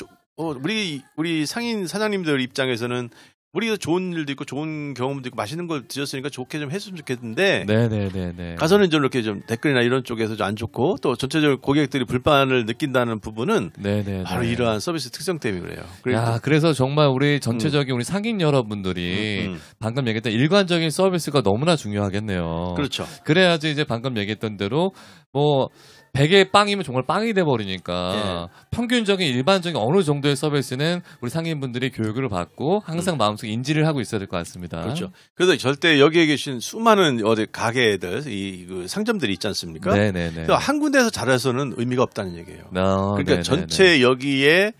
우리 상인 사장님들 입장에서는 우리가 좋은 일도 있고 좋은 경험도 있고 맛있는 걸 드셨으니까 좋게 좀 했으면 좋겠는데 네네네네. 가서는 좀 이렇게 좀 댓글이나 이런 쪽에서 좀 안 좋고 또 전체적으로 고객들이 불만을 느낀다는 부분은 네네네. 바로 이러한 서비스 특성 때문에 그래요. 그래서 정말 우리 전체적인 우리 상인 여러분들이 방금 얘기했던 일관적인 서비스가 너무나 중요하겠네요. 그렇죠. 그래야지 이제 방금 얘기했던 대로 뭐 100의 빵이면 정말 빵이 돼버리니까 평균적인 일반적인 어느 정도의 서비스는 우리 상인분들이 교육을 받고 항상 마음속에 인지를 하고 있어야 될 것 같습니다. 그렇죠. 그래서 절대 여기에 계신 수많은 어디 가게들, 그 상점들이 있지 않습니까? 네네네. 한 군데에서 잘해서는 의미가 없다는 얘기예요. 그러니까 네네네. 전체 여기에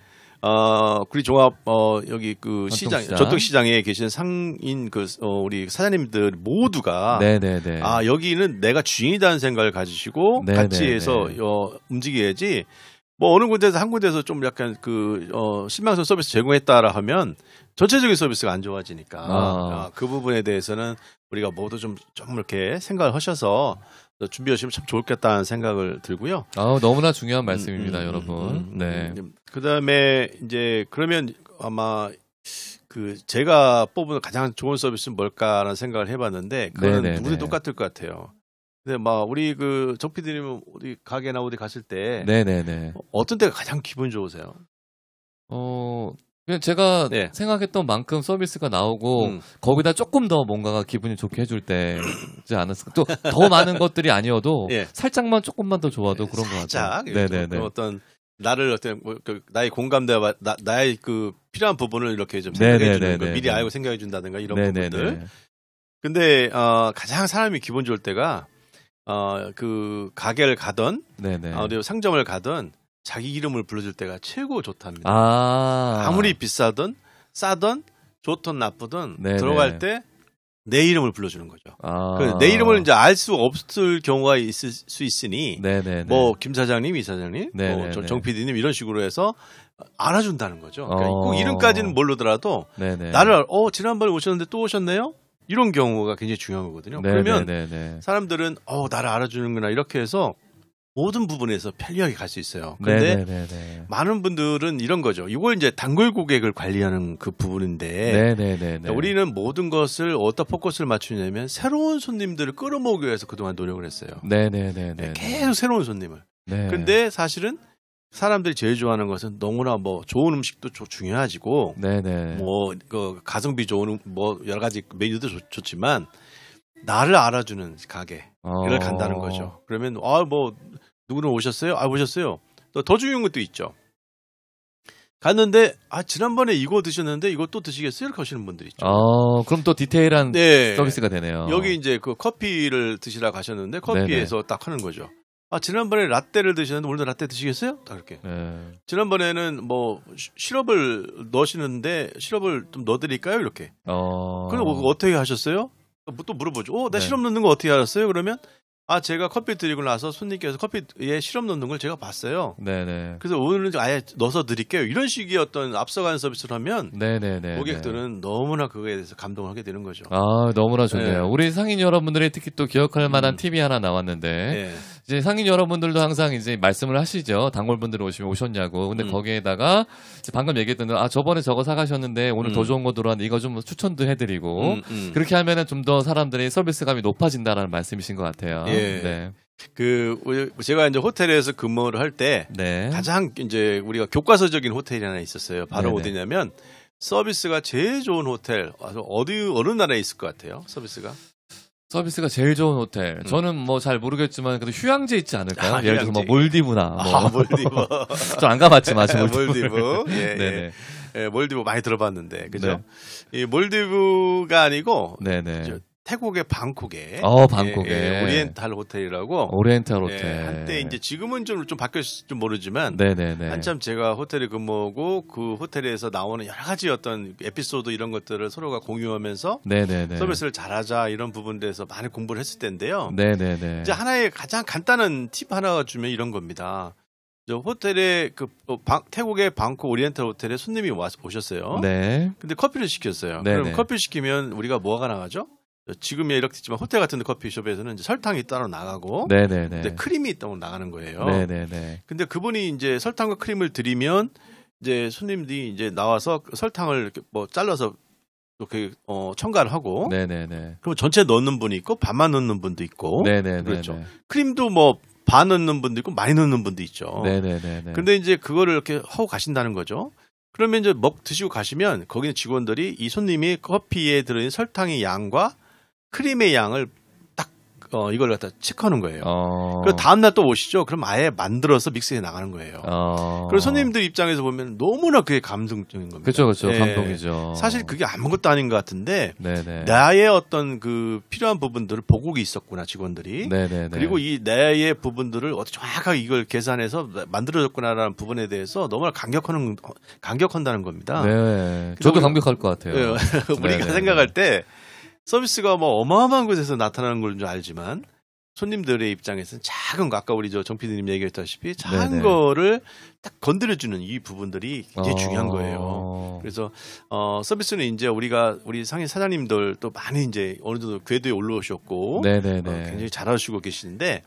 우리 종합 여기 그 전통시장에 계신 상인 우리 사장님들 모두가 네네네. 여기는 내가 주인이라는 생각을 가지시고 같이 해서 움직여야지. 뭐 어느 군데서 한 군데서 좀 약간 실망스러운 서비스 제공했다라 하면 전체적인 서비스가 안 좋아지니까 그 부분에 대해서는 우리가 모두 좀 이렇게 생각을 하셔서 준비하시면 참 좋겠다는 생각을 들고요. 너무나 중요한 말씀입니다, 여러분. 네. 그다음에 이제 그러면 아마 제가 뽑은 가장 좋은 서비스는 뭘까라는 생각을 해봤는데 그거는 누구나 똑같을 것 같아요. 근데 우리 정 PD님은 어디 가게나 어디 갔을 때 어떤 때가 가장 기분 좋으세요? 그냥 제가 생각했던 만큼 서비스가 나오고 거기다 조금 더 뭔가가 기분이 좋게 해줄 때지 않았을까? 또 더 많은 것들이 아니어도 살짝만 조금만 더 좋아도 그런 것 같아요. 네네네. 어떤 나를 나의 공감대와 나의 필요한 부분을 이렇게 좀 생각해 주는 거 미리 알고 생각해 준다든가 이런 부분들. 근데 가장 사람이 기분 좋을 때가 가게를 가던 어디 상점을 가던 자기 이름을 불러줄 때가 최고 좋답니다. 아무리 비싸든 싸든 좋든 나쁘든 들어갈 때 내 이름을 불러주는 거죠. 내 이름을 이제 알 수 없을 경우가 있을 수 있으니 뭐 김 사장님, 이 사장님, 뭐 정 PD님 이런 식으로 해서 알아준다는 거죠. 그러니까 꼭 이름까지는 모르더라도 나를 지난번에 오셨는데 또 오셨네요? 이런 경우가 굉장히 중요한 거거든요. 그러면 사람들은 나를 알아주는구나 이렇게 해서 모든 부분에서 편리하게 갈 수 있어요. 그런데 많은 분들은 이런 거죠. 이걸 이제 단골 고객을 관리하는 그 부분인데 우리는 모든 것을 어디다 포커스를 맞추냐면 새로운 손님들을 끌어모으기 위해서 그동안 노력을 했어요. 계속 새로운 손님을. 근데 사실은 사람들이 제일 좋아하는 것은 너무나 좋은 음식도 중요하지고 가성비 좋은 여러 가지 메뉴도 좋지만 나를 알아주는 가게를 간다는 거죠. 그러면 누구는 오셨어요? 오셨어요. 더 중요한 것도 있죠. 갔는데 지난번에 이거 드셨는데 이거 또 드시겠어요? 이렇게 하시는 분들이 있죠. 그럼 또 디테일한 서비스가 되네요. 여기 이제 커피를 드시러 가셨는데 커피에서 딱 하는 거죠. 지난번에 라떼를 드셨는데 오늘도 라떼 드시겠어요? 딱 이렇게. 지난번에는 시럽을 넣으시는데 시럽을 좀 넣어드릴까요? 이렇게. 그럼 어떻게 하셨어요? 또 물어보죠. 나 시럽 넣는 거 어떻게 알았어요? 그러면 제가 커피 드리고 나서 손님께서 커피에 시럽 넣는 걸 제가 봤어요. 그래서 오늘은 아예 넣어서 드릴게요. 이런 식의 어떤 앞서가는 서비스를 하면 고객들은 너무나 그거에 대해서 감동을 하게 되는 거죠. 너무나 좋네요. 우리 상인 여러분들이 특히 또 기억할 만한 팁이 하나 나왔는데 이제 상인 여러분들도 항상 이제 말씀을 하시죠. 단골분들 오시면 오셨냐고. 근데 거기에다가 이제 방금 얘기했던 저번에 저거 사가셨는데 오늘 더 좋은 거 들어왔는데 이거 좀 추천도 해드리고 그렇게 하면은 좀 더 사람들의 서비스감이 높아진다라는 말씀이신 것 같아요. 예. 네. 제가 이제 호텔에서 근무를 할 때 네. 가장 이제 우리가 교과서적인 호텔이 하나 있었어요. 바로 네네. 어디냐면 서비스가 제일 좋은 호텔 어느 나라에 있을 것 같아요? 서비스가 제일 좋은 호텔. 저는 뭐 잘 모르겠지만 그래도 휴양지 있지 않을까요? 예를 들어서 뭐 휴양지. 몰디브나. 몰디브. 좀 안 가봤지만 아직 몰디브. 네네. 예, 몰디브 많이 들어봤는데, 그죠? 이 몰디브가 아니고, 네네. 태국의 방콕에. 방콕에. 예, 오리엔탈 호텔이라고. 오리엔탈 호텔. 예, 한때 이제 지금은 좀 바뀌었을지 좀 모르지만. 네네네. 한참 제가 호텔에 근무하고 그 호텔에서 나오는 여러 가지 어떤 에피소드 이런 것들을 서로가 공유하면서. 네네네. 서비스를 잘하자 이런 부분들에서 많이 공부를 했을 때인데요. 네네네. 이제 하나의 가장 간단한 팁 하나가 주면 이런 겁니다. 호텔에 태국의 방콕 오리엔탈 호텔에 손님이 오셨어요. 네. 근데 커피를 시켰어요. 네네. 그럼 커피 시키면 우리가 뭐가 나가죠? 지금이야 이렇게 있지만 호텔 같은 데 커피숍에서는 이제 설탕이 따로 나가고, 네네네. 근데 크림이 따로 나가는 거예요. 네네네. 근데 그분이 이제 설탕과 크림을 드리면 이제 손님들이 이제 나와서 설탕을 이렇게 뭐 잘라서 이렇게 첨가를 하고, 네네네. 그럼 전체 넣는 분이 있고 반만 넣는 분도 있고, 네네네. 그렇죠. 크림도 뭐 반 넣는 분도 있고 많이 넣는 분도 있죠. 네네네. 근데 이제 그거를 이렇게 하고 가신다는 거죠. 그러면 이제 드시고 가시면 거기는 직원들이 이 손님이 커피에 들어있는 설탕의 양과 크림의 양을 딱 이걸 갖다 체크하는 거예요. 그 다음 날 또 오시죠. 그럼 아예 만들어서 믹스해 나가는 거예요. 그리고 손님들 입장에서 보면 너무나 그게 감동적인 겁니다. 그렇죠. 예. 감동이죠. 사실 그게 아무것도 아닌 것 같은데, 네네. 나의 어떤 그 필요한 부분들을 보고 있었구나 직원들이. 네네네. 그리고 이 나의 부분들을 어떻게 정확하게 이걸 계산해서 만들어졌구나라는 부분에 대해서 너무나 감격한다는 겁니다. 네. 저도 감격할 것 같아요. 우리가 생각할 때 서비스가 뭐 어마어마한 곳에서 나타나는 걸 줄 알지만 손님들의 입장에서는 작은 거, 아까 우리 정 PD님 얘기했다시피 작은 네네. 거를 딱 건드려주는 이 부분들이 굉장히 중요한 거예요. 그래서 서비스는 이제 우리 상인 사장님들 또 많이 이제 어느 정도 궤도에 올라오셨고, 네네네. 굉장히 잘하시고 계시는데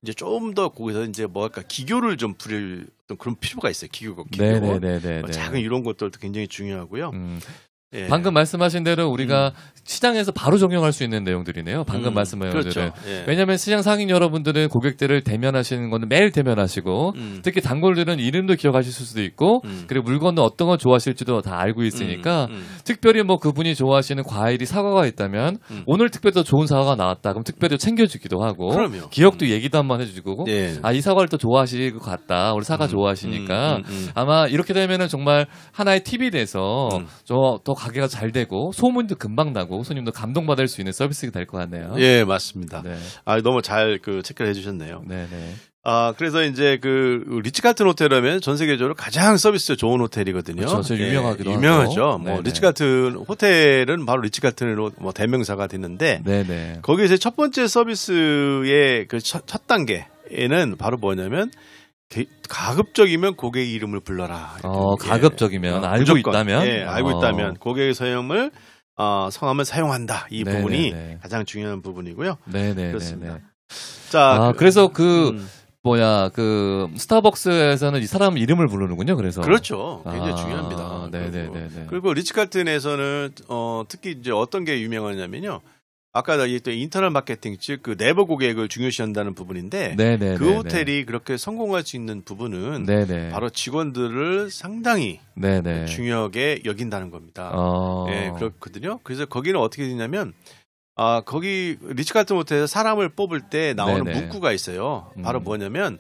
이제 좀 더 거기서 이제 뭐랄까 기교를 좀 부릴 어떤 그런 필요가 있어요. 기교. 네네네. 작은 이런 것들도 굉장히 중요하고요. 예. 방금 말씀하신 대로 우리가 시장에서 바로 적용할 수 있는 내용들이네요. 방금 말씀하신 그렇죠. 것들은. 예. 왜냐하면 시장 상인 여러분들은 고객들을 대면하시는 거는 매일 대면하시고 특히 단골들은 이름도 기억하실 수도 있고 그리고 물건도 어떤 걸 좋아하실지도 다 알고 있으니까 특별히 뭐 그분이 좋아하시는 과일이 사과가 있다면 오늘 특별히 더 좋은 사과가 나왔다. 그럼 특별히 챙겨주기도 하고 그럼요. 기억도 얘기도 한번 해주고 예. 이 사과를 또 좋아하실 것 같다. 우리 사과 좋아하시니까 아마 이렇게 되면은 정말 하나의 팁이 돼서 더 가게가 잘 되고 소문도 금방 나고 손님도 감동받을 수 있는 서비스가 될 것 같네요. 예, 맞습니다. 네. 너무 잘 체크를 해주셨네요. 네네. 그래서 이제 리츠칼튼 호텔하면 전 세계적으로 가장 서비스 좋은 호텔이거든요. 그렇죠. 유명하기도 하고. 유명하죠. 네네. 리츠칼튼 호텔은 바로 리츠칼튼으로 뭐 대명사가 됐는데, 네네. 거기에서 첫 번째 서비스의 첫 단계에는 바로 뭐냐면 가급적이면 고객 이름을 불러라. 가급적이면 알고 무조건. 있다면, 알고 있다면 고객의 성함을 사용한다. 이 네네네. 부분이 가장 중요한 부분이고요. 네네. 그렇습니다. 자, 그래서 스타벅스에서는 이 사람 이름을 부르는군요. 그래서 그렇죠. 굉장히 중요합니다. 네네네. 그리고 리츠칼튼에서는 특히 이제 어떤 게 유명하냐면요. 아까 또 인터널 마케팅, 즉 내부 고객을 중요시한다는 부분인데, 네네네. 그 호텔이 그렇게 성공할 수 있는 부분은 네네. 바로 직원들을 상당히 네네. 중요하게 여긴다는 겁니다. 예, 그렇거든요. 그래서 거기는 어떻게 되냐면, 거기 리츠칼튼 호텔에서 사람을 뽑을 때 나오는 네네. 문구가 있어요. 바로 뭐냐면,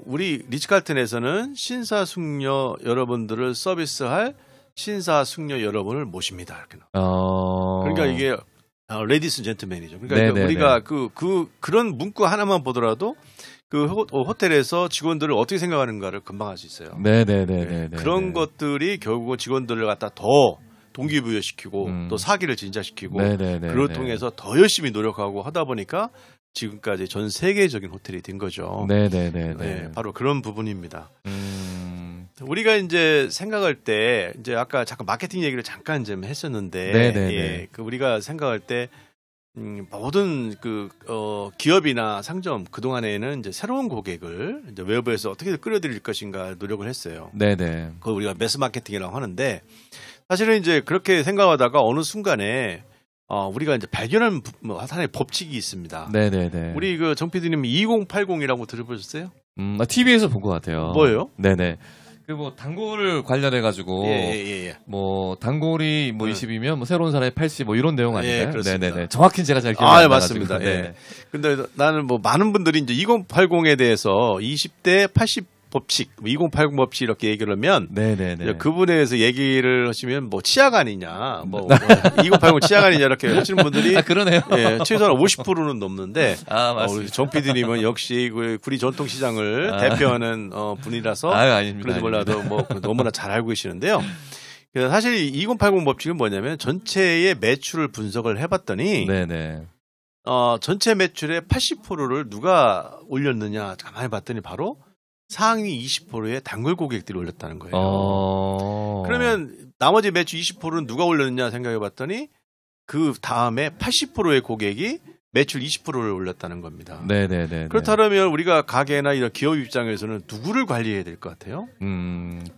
우리 리츠칼튼에서는 신사숙녀 여러분들을 서비스할 신사숙녀 여러분을 모십니다. 이렇게 그러니까 이게 레디스 젠틀맨이죠. 그러니까 네네네. 우리가 그런 문구 하나만 보더라도 그 호텔에서 직원들을 어떻게 생각하는가를 금방 알 수 있어요. 네네네. 그런 것들이 결국은 직원들을 갖다 더 동기부여시키고 또 사기를 진짜시키고 그걸 통해서 더 열심히 노력하고 하다 보니까 지금까지 전 세계적인 호텔이 된 거죠. 네네네. 바로 그런 부분입니다. 우리가 이제 생각할 때 이제 아까 잠깐 마케팅 얘기를 잠깐 좀 했었는데, 우리가 생각할 때 모든 기업이나 상점 그동안에는 이제 새로운 고객을 이제 외부에서 어떻게 끌어들일 것인가 노력을 했어요. 네네. 그걸 우리가 매스 마케팅이라고 하는데 사실은 이제 그렇게 생각하다가 어느 순간에 우리가 이제 발견한 하나의 법칙이 있습니다. 네네네. 우리 정 PD님 2080이라고 들어보셨어요? TV에서 본 것 같아요. 뭐예요? 네네. 뭐 단골 관련해 가지고 뭐 단골이 20이면 새로운 사람이 80 이런 내용 아닌가요? 네네네. 정확히는 제가 잘 기억이 안 나가지고. 맞습니다. 네. 근데 나는 많은 분들이 이제 2080에 대해서 20대 80 법칙, 2080 법칙 이렇게 얘기를 하면 그분에 대해서 얘기를 하시면 치약 아니냐, 2080 치약 아니냐 이렇게 하시는 분들이 그러네요. 예, 최소한 50%는 넘는데 맞습니다. 정 PD님은 역시 구리 전통시장을 대표하는 분이라서 아닙니다. 그런지 몰라도 너무나 잘 알고 계시는데요. 사실 2080 법칙은 뭐냐면 전체의 매출을 분석을 해봤더니 전체 매출의 80%를 누가 올렸느냐 가만히 봤더니 바로 상위 20%의 단골 고객들이 올렸다는 거예요. 그러면 나머지 매출 20%는 누가 올렸느냐 생각해 봤더니 그 다음에 80%의 고객이 매출 20%를 올렸다는 겁니다. 네네네. 그렇다면 우리가 가게나 이런 기업 입장에서는 누구를 관리해야 될 것 같아요?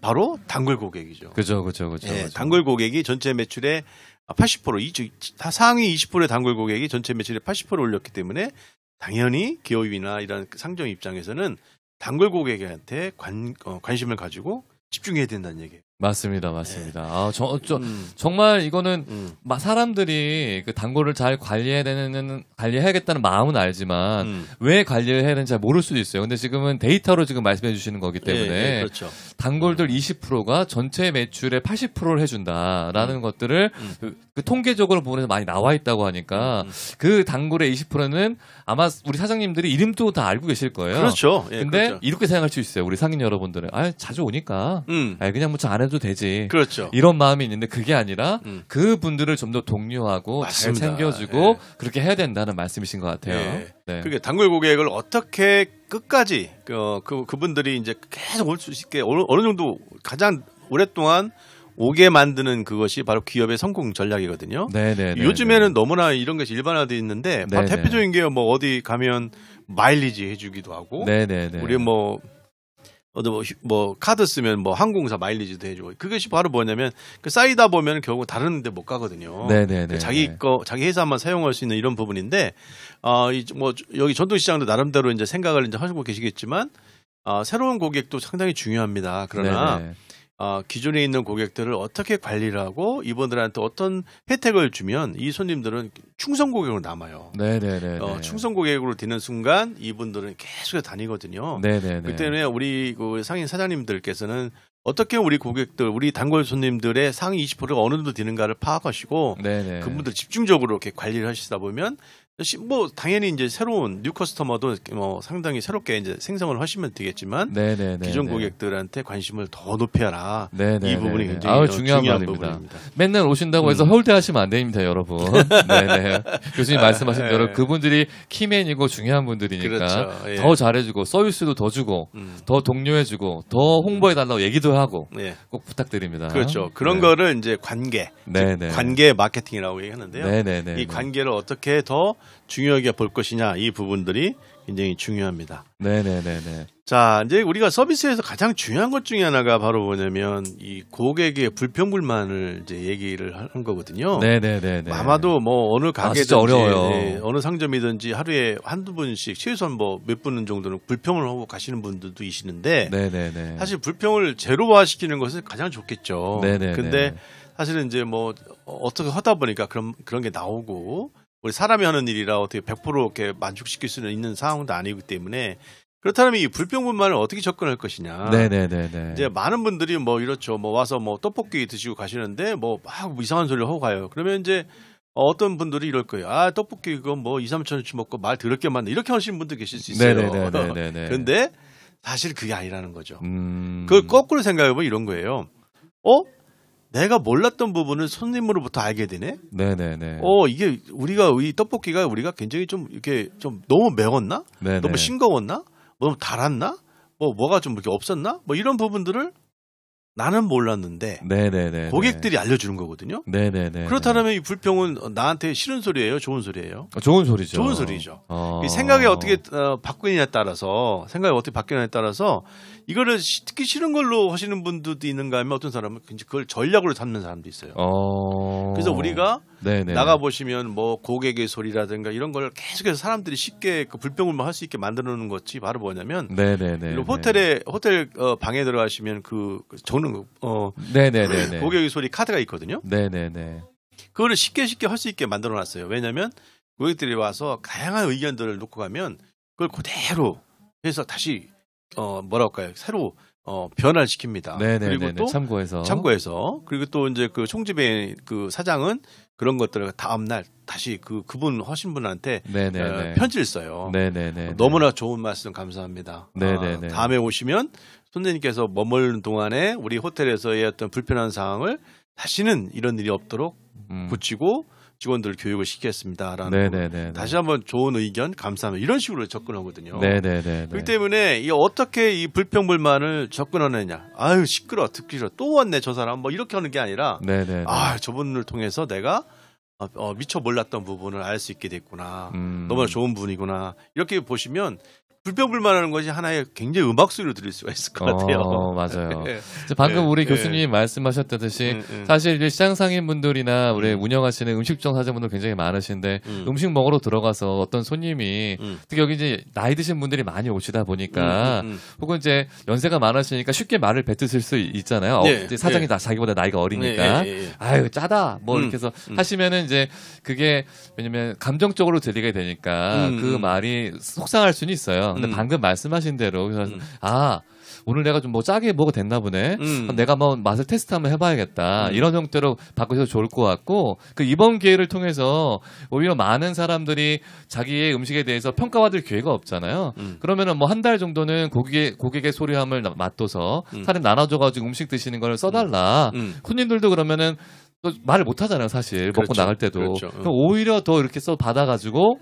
바로 단골 고객이죠. 그죠. 네, 단골 고객이 전체 매출의 80%, 상위 20%의 단골 고객이 전체 매출의 80%를 올렸기 때문에 당연히 기업이나 이런 상점 입장에서는 단골 고객한테 관심을 가지고 집중해야 된다는 얘기예요. 맞습니다. 정말 이거는 사람들이 그 단골을 잘 관리해야겠다는 마음은 알지만 왜 관리를 해야 되는지 잘 모를 수도 있어요. 근데 지금은 데이터로 지금 말씀해 주시는 거기 때문에 그렇죠. 단골들 20%가 전체 매출의 80%를 해준다라는 것들을 그 통계적으로 보면서 많이 나와 있다고 하니까 그 단골의 20%는 아마 우리 사장님들이 이름도 다 알고 계실 거예요. 그렇죠. 근데 이렇게 생각할 수 있어요. 우리 상인 여러분들은 자주 오니까 그냥 잘 안 해도 되지. 그렇죠. 이런 마음이 있는데 그게 아니라 그분들을 좀 더 독려하고 잘 챙겨주고 그렇게 해야 된다는 말씀이신 것 같아요. 그게 단골 고객을 어떻게 끝까지 그분들이 이제 계속 올 수 있게 어느 정도 가장 오랫동안 오게 만드는 그것이 바로 기업의 성공 전략이거든요. 요즘에는 너무나 이런 것이 일반화되어 있는데 바로 대표적인 게 어디 가면 마일리지 해주기도 하고 우리 카드 쓰면 항공사 마일리지도 해주고 그것이 바로 뭐냐면 쌓이다 보면 결국 다른 데 못 가거든요. 자기 회사만 사용할 수 있는 이런 부분인데 여기 전통시장도 나름대로 이제 생각을 이제 하시고 계시겠지만 새로운 고객도 상당히 중요합니다. 그러나 기존에 있는 고객들을 어떻게 관리를 하고 이분들한테 어떤 혜택을 주면 이 손님들은 충성 고객으로 남아요. 충성 고객으로 되는 순간 이분들은 계속 다니거든요. 그 때문에 우리 상인 사장님들께서는 어떻게 우리 고객들, 우리 단골 손님들의 상위 20%가 어느 정도 되는가를 파악하시고 그분들 집중적으로 이렇게 관리를 하시다 보면 당연히 이제 새로운 뉴 커스터머도 상당히 새롭게 이제 생성을 하시면 되겠지만 기존 고객들한테 관심을 더 높여라. 이 부분이 굉장히 중요한 부분입니다. 맨날 오신다고 해서 홀대하시면 안 됩니다, 여러분. 교수님 말씀하신 대로 그분들이 키맨이고 중요한 분들이니까 더 잘해주고 서비스도 더 주고 더 독려해주고 더 홍보해달라고 얘기도 하고 꼭 부탁드립니다. 그렇죠. 그런 거를 이제 관계 마케팅이라고 얘기하는데요. 이 관계를 어떻게 더 중요하게 볼 것이냐 이 부분들이 굉장히 중요합니다. 자, 이제 우리가 서비스에서 가장 중요한 것 중에 하나가 바로 뭐냐면 이 고객의 불평불만을 이제 얘기를 하는 거거든요. 아마도 어느 가게든지 어려워요. 어느 상점이든지 하루에 한두 분씩 최소한 몇 분 정도는 불평을 하고 가시는 분들도 계시는데 사실 불평을 제로화시키는 것은 가장 좋겠죠. 근데 사실은 이제 어떻게 하다 보니까 그런 게 나오고 우리 사람이 하는 일이라 어떻게 100% 이렇게 만족시킬 수는 있는 상황도 아니기 때문에 그렇다면 이 불평불만을 어떻게 접근할 것이냐. 이제 많은 분들이 이렇죠. 와서 떡볶이 드시고 가시는데 막 이상한 소리를 하고 가요. 그러면 이제 어떤 분들이 이럴 거예요. 떡볶이 이거 2-3천원치 먹고 말 더럽게 만나 이렇게 하시는 분도 계실 수 있어요. 그런데 사실 그게 아니라는 거죠. 그걸 거꾸로 생각해보면 이런 거예요. 내가 몰랐던 부분을 손님으로부터 알게 되네. 이게 이 떡볶이가 우리가 굉장히 좀 이렇게 좀 너무 매웠나? 너무 싱거웠나? 너무 달았나? 뭐가 좀 이렇게 없었나? 이런 부분들을 나는 몰랐는데 네네네. 고객들이 알려주는 거거든요. 네네네. 그렇다면 이 불평은 나한테 싫은 소리예요? 좋은 소리예요? 좋은 소리죠. 좋은 소리죠. 이 생각이 어떻게 바뀌느냐에 따라서 이거를 듣기 싫은 걸로 하시는 분들도 있는가 하면 어떤 사람은 그걸 전략으로 삼는 사람도 있어요. 그래서 우리가 네네. 나가보시면 뭐 고객의 소리라든가 이런 걸 계속해서 사람들이 쉽게 그 불평불만 할 수 있게 만들어 놓는 것이 바로 뭐냐면 네네네. 호텔 방에 들어가시면 적는 네네네. 고객의 소리 카드가 있거든요. 네네네. 그거를 쉽게 할 수 있게 만들어 놨어요. 왜냐하면 고객들이 와서 다양한 의견들을 놓고 가면 그걸 그대로 해서 다시 뭐랄까요 새로 변화를 시킵니다. 네네네. 그리고 또 참고해서 그리고 또 이제 그 총집의 그 사장은 그런 것들을 다음 날 다시 그분 하신 분한테 편지를 써요. 네네네. 너무나 좋은 말씀 감사합니다. 네네네. 다음에 오시면 손님께서 머무르는 동안에 우리 호텔에서의 어떤 불편한 상황을 다시는 이런 일이 없도록 고치고 직원들 교육을 시키겠습니다라는 다시 한번 좋은 의견 감사합니다 이런 식으로 접근하거든요. 네네네. 그렇기 때문에 어떻게 이 불평불만을 접근하느냐. 아유 시끄러 듣기 싫어 또 왔네 저 사람 뭐 이렇게 하는 게 아니라 저분을 통해서 내가 미처 몰랐던 부분을 알 수 있게 됐구나. 너무나 좋은 분이구나. 이렇게 보시면 불평불만하는 것이 하나의 굉장히 음악 소리로 들릴 수가 있을 것 같아요. 맞아요. 방금 우리 교수님이 말씀하셨듯이 사실 이제 시장 상인분들이나 우리 운영하시는 음식점 사장분들 굉장히 많으신데 음식 먹으러 들어가서 어떤 손님이 특히 여기 이제 나이 드신 분들이 많이 오시다 보니까 혹은 이제 연세가 많으시니까 쉽게 말을 뱉으실 수 있잖아요. 이제 사장이 자기보다 나이가 어리니까 아유 짜다 뭐 이렇게 해서 하시면은 이제 그게 왜냐면 감정적으로 들리게 되니까 그 말이 속상할 수는 있어요. 근데 방금 말씀하신 대로 그래서 오늘 내가 좀 뭐 짜게 뭐가 됐나 보네. 내가 뭐 맛을 테스트 한번 해봐야겠다. 이런 형태로 바꾸셔도 좋을 것 같고 이번 기회를 통해서 오히려 많은 사람들이 자기의 음식에 대해서 평가받을 기회가 없잖아요. 그러면은 뭐 한 달 정도는 고객의 소리함을 맛둬서 사람 나눠줘가지고 음식 드시는 걸 써달라. 손님들도 그러면은 또 말을 못 하잖아요, 사실. 먹고 나갈 때도. 그럼 오히려 더 이렇게 받아가지고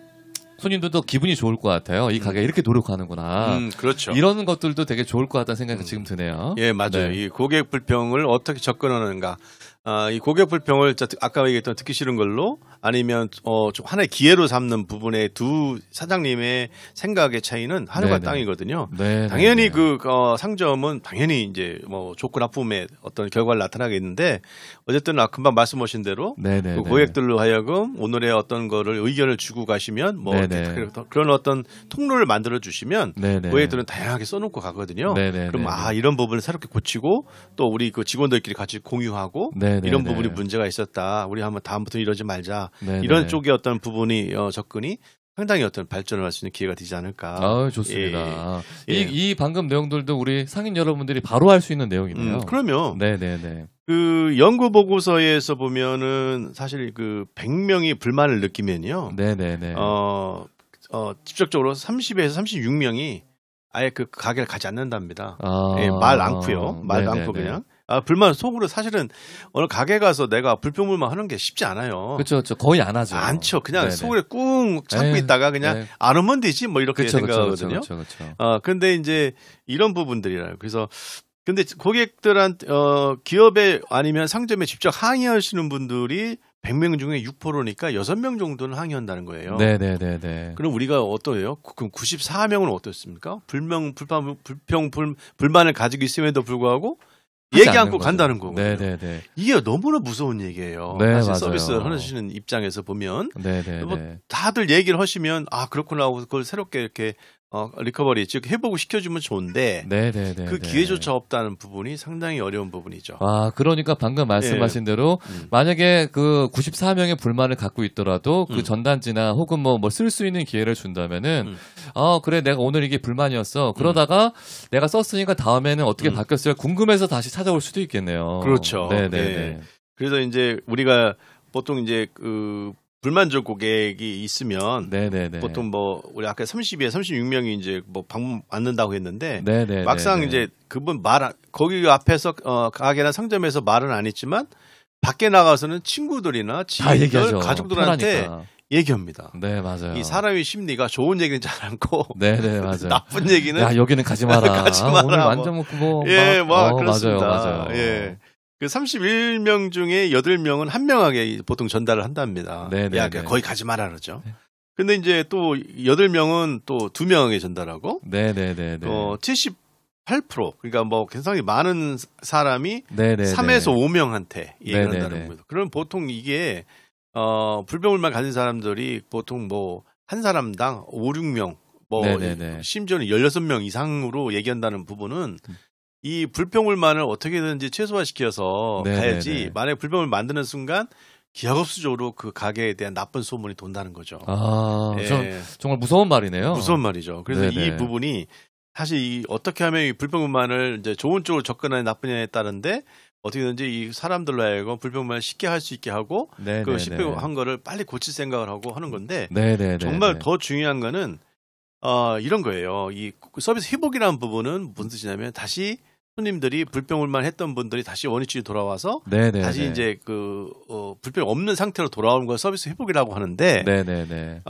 손님들도 기분이 좋을 것 같아요. 이 가게가 이렇게 노력하는구나. 그렇죠. 이런 것들도 되게 좋을 것 같다는 생각이 지금 드네요. 예, 맞아요. 이 고객 불평을 어떻게 접근하는가. 이 고객 불평을 아까 얘기했던 듣기 싫은 걸로 아니면 좀 하나의 기회로 삼는 부분의 두 사장님의 생각의 차이는 하늘과 땅이거든요. 당연히 상점은 당연히 이제 뭐 좋고 나쁨의 어떤 결과를 나타나겠는데 어쨌든 금방 말씀하신 대로 그 고객들로 하여금 오늘의 어떤 거를 의견을 주고 가시면 뭐 그런 어떤 통로를 만들어 주시면 고객들은 다양하게 써놓고 가거든요. 그럼 이런 부분을 새롭게 고치고 또 우리 그 직원들끼리 같이 공유하고 이런 부분이 문제가 있었다. 우리 한번 다음부터 이러지 말자. 이런 쪽의 어떤 부분이 접근이 상당히 어떤 발전을 할 수 있는 기회가 되지 않을까. 좋습니다. 이 방금 내용들도 우리 상인 여러분들이 바로 할 수 있는 내용이네요. 그러면 그 연구 보고서에서 보면은 사실 100명이 불만을 느끼면요. 직접적으로 30에서 36명이 아예 그 가게를 가지 않는답니다. 말 않고요. 말도 않고 그냥. 불만 속으로 사실은 어느 가게 가서 내가 불평불만 하는 게 쉽지 않아요. 그렇죠. 거의 안 하죠. 않죠. 그냥 속에 꾹 참고 있다가 그냥 안 오면 되지 뭐 이렇게 생각하거든요. 그런데 이제 이런 부분들이라요. 그래서 근데 고객들한테 기업에 아니면 상점에 직접 항의하시는 분들이 100명 중에 6%니까 6명 정도는 항의한다는 거예요. 그럼 우리가 어떠해요? 그럼 94명은 어떻습니까? 불만을 가지고 있음에도 불구하고 얘기 않고 간다는 거거든요. 이게 너무나 무서운 얘기예요. 사실 서비스를 하시는 입장에서 보면 다들 얘기를 하시면 그렇구나 하고 그걸 새롭게 이렇게 리커버리 즉 회복을 시켜주면 좋은데 그 기회조차 없다는 부분이 상당히 어려운 부분이죠. 그러니까 방금 말씀하신 대로 만약에 그 94명의 불만을 갖고 있더라도 그 전단지나 혹은 뭐 쓸 수 있는 기회를 준다면은 그래 내가 오늘 이게 불만이었어. 그러다가 내가 썼으니까 다음에는 어떻게 바뀌었을까 궁금해서 다시 찾아올 수도 있겠네요. 그렇죠. 그래서 이제 우리가 보통 이제 불만족 고객이 있으면 보통 뭐 우리 아까 30에 36명이 이제 뭐 방문 받는다고 했는데 막상 이제 그분 거기 앞에서 가게나 상점에서 말은 안 했지만 밖에 나가서는 친구들이나 지인들 가족들한테 편하니까. 얘기합니다. 네, 맞아요. 이 사람의 심리가 좋은 얘기는 잘 않고 네네, 맞아요. 나쁜 얘기는 야, 여기는 가지 마라. 가지 마라. 오늘 완전 예, 그렇습니다. 맞아요. 예. 그 31명 중에 8명은 한 명에게 보통 전달을 한답니다. 네네. 야, 거기 가지 마라 그러죠. 근데 이제 또 8명은 또 2명에게 전달하고 네네네. 78% 그러니까 뭐 굉장히 많은 사람이 네네네. 3에서 5명한테 얘기를 네네네. 한다는 거죠. 그럼 보통 이게 불평불만 가진 사람들이 보통 뭐 한 사람당 5, 6명 뭐 네네네. 심지어는 16명 이상으로 얘기한다는 부분은 이 불평불만을 어떻게든지 최소화시켜서 네네네. 가야지 만약에 불평을 만드는 순간 기하급수적으로 그 가게에 대한 나쁜 소문이 돈다는 거죠. 아, 예. 정말 무서운 말이네요. 무서운 말이죠. 그래서 네네. 이 부분이 사실 어떻게 하면 이 불평불만을 이제 좋은 쪽으로 접근하냐 나쁘냐에 따른데 어떻게든지 이 사람들로 하여금 불평불만을 쉽게 할 수 있게 하고 네네네. 그 쉽게 한 거를 빨리 고칠 생각을 하고 하는 건데 네네네. 정말 더 중요한 거는 이런 거예요. 이 서비스 회복이라는 부분은 무슨 뜻이냐면 다시 손님들이 불평불만 했던 분들이 다시 원위치로 돌아와서 네네네. 다시 이제 불평 없는 상태로 돌아오는 걸 서비스 회복이라고 하는데 네네네.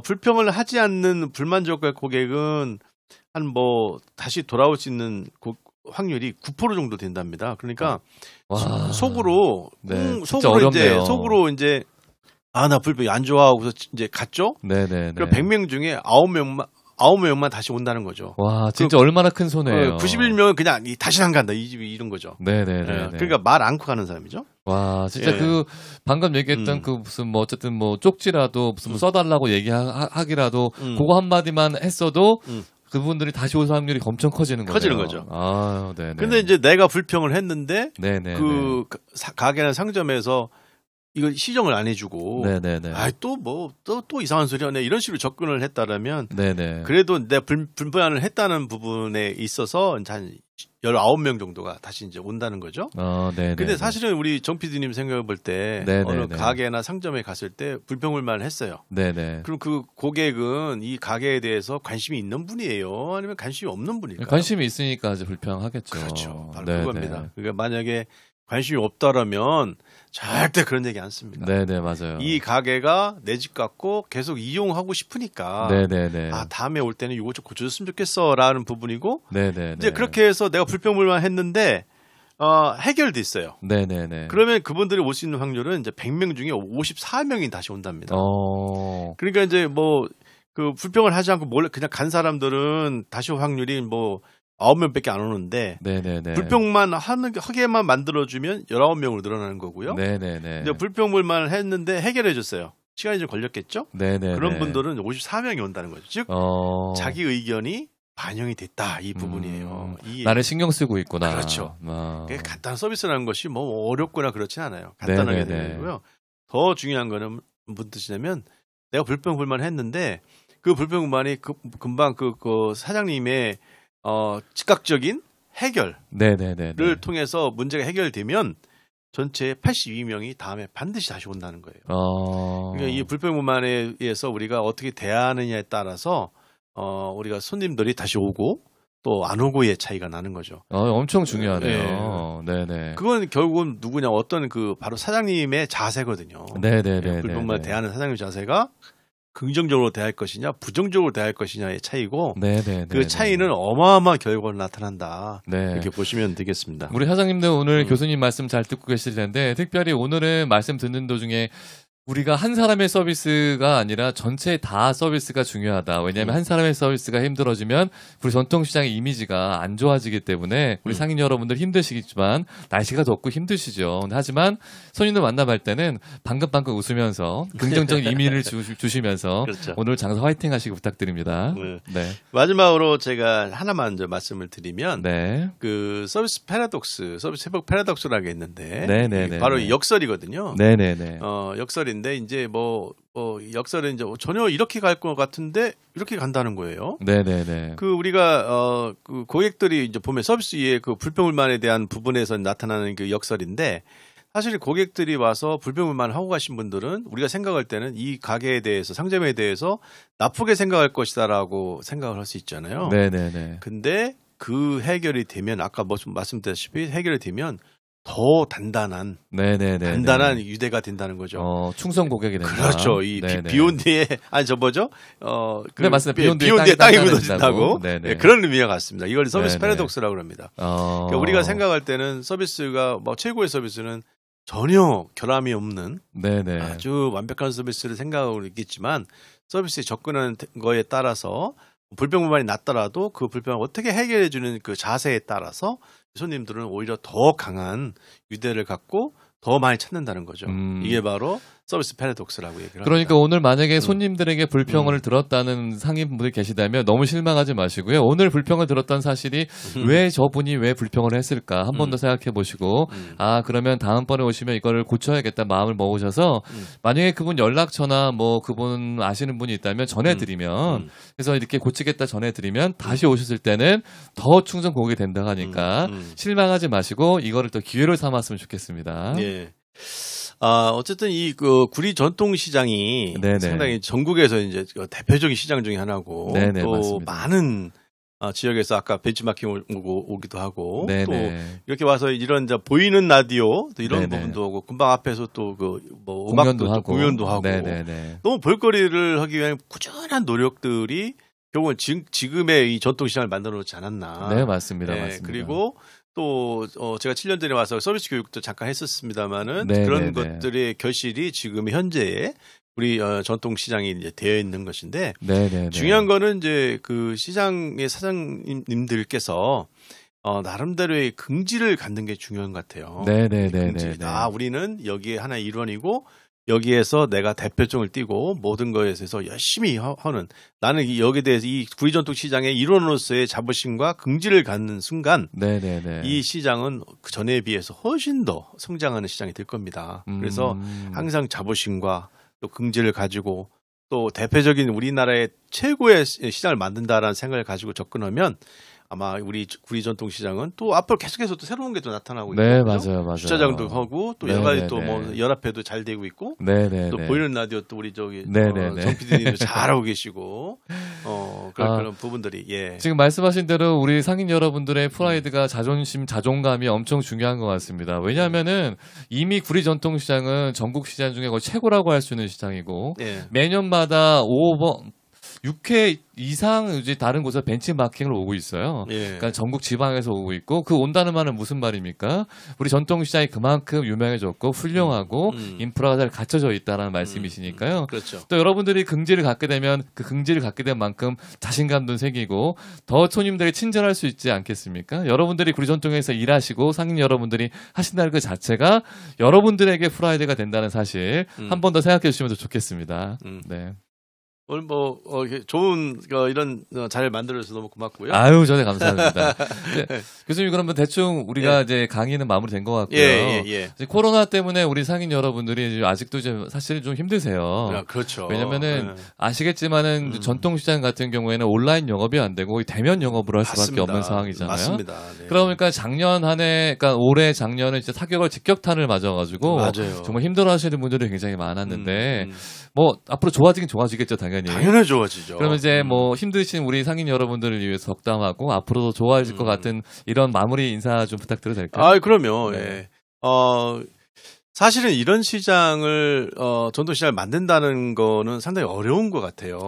불평을 하지 않는 불만족 고객은 한 뭐 다시 돌아올 수 있는 확률이 9% 정도 된답니다. 그러니까 와. 속으로 네, 속으로 이제 나 불평이 안 좋아하고서 이제 갔죠. 네네네. 그럼 100명 중에 9명만 다시 온다는 거죠. 와, 진짜 얼마나 큰 손해예요. 91명은 그냥 다시 안 간다. 이 집이 이런 거죠. 네네네. 그러니까 말 않고 가는 사람이죠. 와, 진짜 그 방금 얘기했던 그 무슨 뭐 어쨌든 뭐 쪽지라도 무슨 뭐 써달라고 얘기하기라도 그거 한마디만 했어도 그분들이 다시 올 확률이 엄청 커지는 거죠. 커지는 거죠. 아, 네네. 근데 이제 내가 불평을 했는데 네네. 그 가게나 상점에서 이걸 시정을 안 해주고, 네네네. 또 이상한 소리 하네 이런 식으로 접근을 했다라면, 네네. 그래도 내가 불만을 했다는 부분에 있어서 한 19명 정도가 다시 이제 온다는 거죠. 네네. 근데 사실은 우리 정 PD님 생각해 볼 때 어느 가게나 상점에 갔을 때 불평불만을 했어요. 네네. 그럼 그 고객은 이 가게에 대해서 관심이 있는 분이에요? 아니면 관심이 없는 분일까요? 관심이 있으니까 이제 불평하겠죠. 그렇죠. 바로 네네. 그겁니다. 그러니까 만약에 관심이 없다라면 절대 그런 얘기 안 씁니다. 네네, 맞아요. 이 가게가 내 집 같고 계속 이용하고 싶으니까 네네네. 다음에 올 때는 이거 좀 고쳐줬으면 좋겠어라는 부분이고 네네네. 이제 그렇게 해서 내가 불평불만 했는데 해결됐어요. 네네네. 그러면 그분들이 올 수 있는 확률은 이제 100명 중에 54명이 다시 온답니다. 그러니까 이제 그 불평을 하지 않고 몰래 그냥 간 사람들은 다시 올 확률이 9명밖에 안 오는데 네네네. 불평만 하게만 만들어주면 19명으로 늘어나는 거고요. 네네네. 근데 불평불만을 했는데 해결해줬어요. 시간이 좀 걸렸겠죠? 네네네. 그런 분들은 54명이 온다는 거죠. 즉 자기 의견이 반영이 됐다 이 부분이에요. 나를 신경 쓰고 있구나. 그렇죠. 간단한 서비스라는 것이 뭐 어렵거나 그렇진 않아요. 간단하게 되고요. 더 중요한 거는 무슨 뜻이냐면 내가 불평불만을 했는데 그 불평불만이 금방 그 사장님의 즉각적인 해결을 통해서 문제가 해결되면 전체 82명이 다음에 반드시 다시 온다는 거예요. 그러니까 이 불평불만에 의해서 우리가 어떻게 대하느냐에 따라서 우리가 손님들이 다시 오고 또 안 오고의 차이가 나는 거죠. 엄청 중요하네요. 네네. 그건 결국은 누구냐 어떤 바로 사장님의 자세거든요. 네네네. 불평불만 대하는 사장님 자세가 긍정적으로 대할 것이냐 부정적으로 대할 것이냐의 차이고 그 차이는 어마어마한 결과로 나타난다. 이렇게 보시면 되겠습니다. 우리 사장님들 오늘 교수님 말씀 잘 듣고 계실 텐데 특별히 오늘은 말씀 듣는 도중에 우리가 한 사람의 서비스가 아니라 전체 다 서비스가 중요하다. 왜냐하면 한 사람의 서비스가 힘들어지면 우리 전통시장의 이미지가 안 좋아지기 때문에 우리 상인 여러분들 힘드시겠지만 날씨가 덥고 힘드시죠. 하지만 손님들 만나뵐 때는 방긋방긋 웃으면서 긍정적인 이미지를 주시면서 그렇죠. 오늘 장사 화이팅 하시기 부탁드립니다. 네. 마지막으로 제가 하나만 더 말씀을 드리면 그 서비스 회복 패러독스라는 게 있는데 바로 역설이거든요. 네네네. 역설인데 이제 역설은 이제 전혀 이렇게 갈 것 같은데 이렇게 간다는 거예요. 네네네. 그 우리가 그 고객들이 이제 보면 서비스의 그 불평불만에 대한 부분에서 나타나는 그 역설인데 사실 고객들이 와서 불평불만을 하고 가신 분들은 우리가 생각할 때는 이 가게에 대해서 상점에 대해서 나쁘게 생각할 것이다라고 생각을 할 수 있잖아요. 네네네. 근데 그 해결이 되면 아까 말씀드렸다시피 해결이 되면 더 단단한 유대가 된다는 거죠. 충성 고객이 된다. 그렇죠. 이 비온디에 네, 맞습니다. 비온디에 땅이 묻어진다고 그런 의미가 같습니다. 이걸 서비스 패러독스라고 합니다. 그러니까 우리가 생각할 때는 서비스가 최고의 서비스는 전혀 결함이 없는 아주 완벽한 서비스를 생각하고 있겠지만 서비스에 접근하는 거에 따라서 불평불만이 났더라도 그 불평을 어떻게 해결해 주는 그 자세에 따라서 손님들은 오히려 더 강한 유대를 갖고 더 많이 찾는다는 거죠. 이게 바로 서비스 패러독스라고 얘기를 합니다. 그러니까 오늘 만약에 손님들에게 불평을 들었다는 상인분들 계시다면 너무 실망하지 마시고요. 오늘 불평을 들었던 사실이 왜 저분이 왜 불평을 했을까 한 번 더 생각해 보시고 그러면 다음번에 오시면 이거를 고쳐야겠다 마음을 먹으셔서 만약에 그분 연락처나 그분 아시는 분이 있다면 전해드리면 그래서 이렇게 고치겠다 전해드리면 다시 오셨을 때는 더 충성 고객이 된다 하니까 실망하지 마시고 이거를 또 기회로 삼았으면 좋겠습니다. 네. 어쨌든 이 구리 전통시장이 상당히 전국에서 이제 대표적인 시장 중에 하나고 또 맞습니다. 많은 지역에서 아까 벤치마킹 오기도 하고 또 이렇게 와서 이런 보이는 라디오 또 이런 부분도 하고 금방 앞에서 또 음악도 공연도 하고 너무 볼거리를 하기 위한 꾸준한 노력들이 결국은 지금의 이 전통시장을 만들어 놓지 않았나. 네, 맞습니다. 맞습니다. 그리고 또 제가 7년 전에 와서 서비스 교육도 잠깐 했었습니다만은 그런 것들의 결실이 지금 현재의 우리 전통 시장이 이제 되어 있는 것인데 중요한 거는 이제 그 시장의 사장님들께서 나름대로의 긍지를 갖는 게 중요한 것 같아요. 우리는 여기에 하나의 일원이고 여기에서 내가 대표성을 띠고 모든 것에 대해서 열심히 하는 나는 여기에 대해서 이 구리 전통 시장의 일원으로서의 자부심과 긍지를 갖는 순간 이 시장은 그 전에 비해서 훨씬 더 성장하는 시장이 될 겁니다. 그래서 항상 자부심과 또 긍지를 가지고 또 대표적인 우리나라의 최고의 시장을 만든다라는 생각을 가지고 접근하면 아마 우리 구리 전통 시장은 또 앞으로 계속해서 또 새로운 게 또 나타나고 있고 맞아요. 주차장도 하고 또 여러 가지 또 연합회도 잘 되고 있고 또 보이는 라디오 또 우리 정 PD님도 잘하고 계시고 그런 부분들이 지금 말씀하신 대로 우리 상인 여러분들의 프라이드가 자존감이 엄청 중요한 것 같습니다. 왜냐하면은 이미 구리 전통 시장은 전국 시장 중에 거의 최고라고 할 수 있는 시장이고 매년마다 6회 이상 이제 다른 곳에서 벤치마킹을 오고 있어요. 그러니까 전국 지방에서 오고 있고 그 온다는 말은 무슨 말입니까? 우리 전통시장이 그만큼 유명해졌고 훌륭하고 인프라가 잘 갖춰져 있다는 말씀이시니까요. 그렇죠. 또 여러분들이 긍지를 갖게 되면 그 긍지를 갖게 된 만큼 자신감도 생기고 더 손님들이 친절할 수 있지 않겠습니까? 여러분들이 구리 전통에서 일하시고 상인 여러분들이 하신다는 그 자체가 여러분들에게 프라이드가 된다는 사실 한 번 더 생각해 주시면 좋겠습니다. 오늘 좋은 이런 잘 만들어줘서 너무 고맙고요. 아유, 저는 감사합니다. 교수님 그러면 대충 우리가 이제 강의는 마무리된 것 같고요. 이제 코로나 때문에 우리 상인 여러분들이 아직도 사실 좀 힘드세요. 그렇죠. 왜냐면은 아시겠지만은 전통시장 같은 경우에는 온라인 영업이 안 되고 대면 영업으로 할 수밖에 없는 상황이잖아요. 맞습니다. 그러니까 그러니까 올해 작년에 진짜 사격을 직격탄을 맞아가지고 정말 힘들어하시는 분들이 굉장히 많았는데 앞으로 좋아지긴 좋아지겠죠, 당연히. 당연히 좋아지죠. 그러면 이제 힘드신 우리 상인 여러분들을 위해서 덕담하고 앞으로도 좋아질 것 같은 이런 마무리 인사 좀 부탁드려도 될까요? 그럼요. 사실은 이런 시장을 전통시장을 만든다는 거는 상당히 어려운 것 같아요.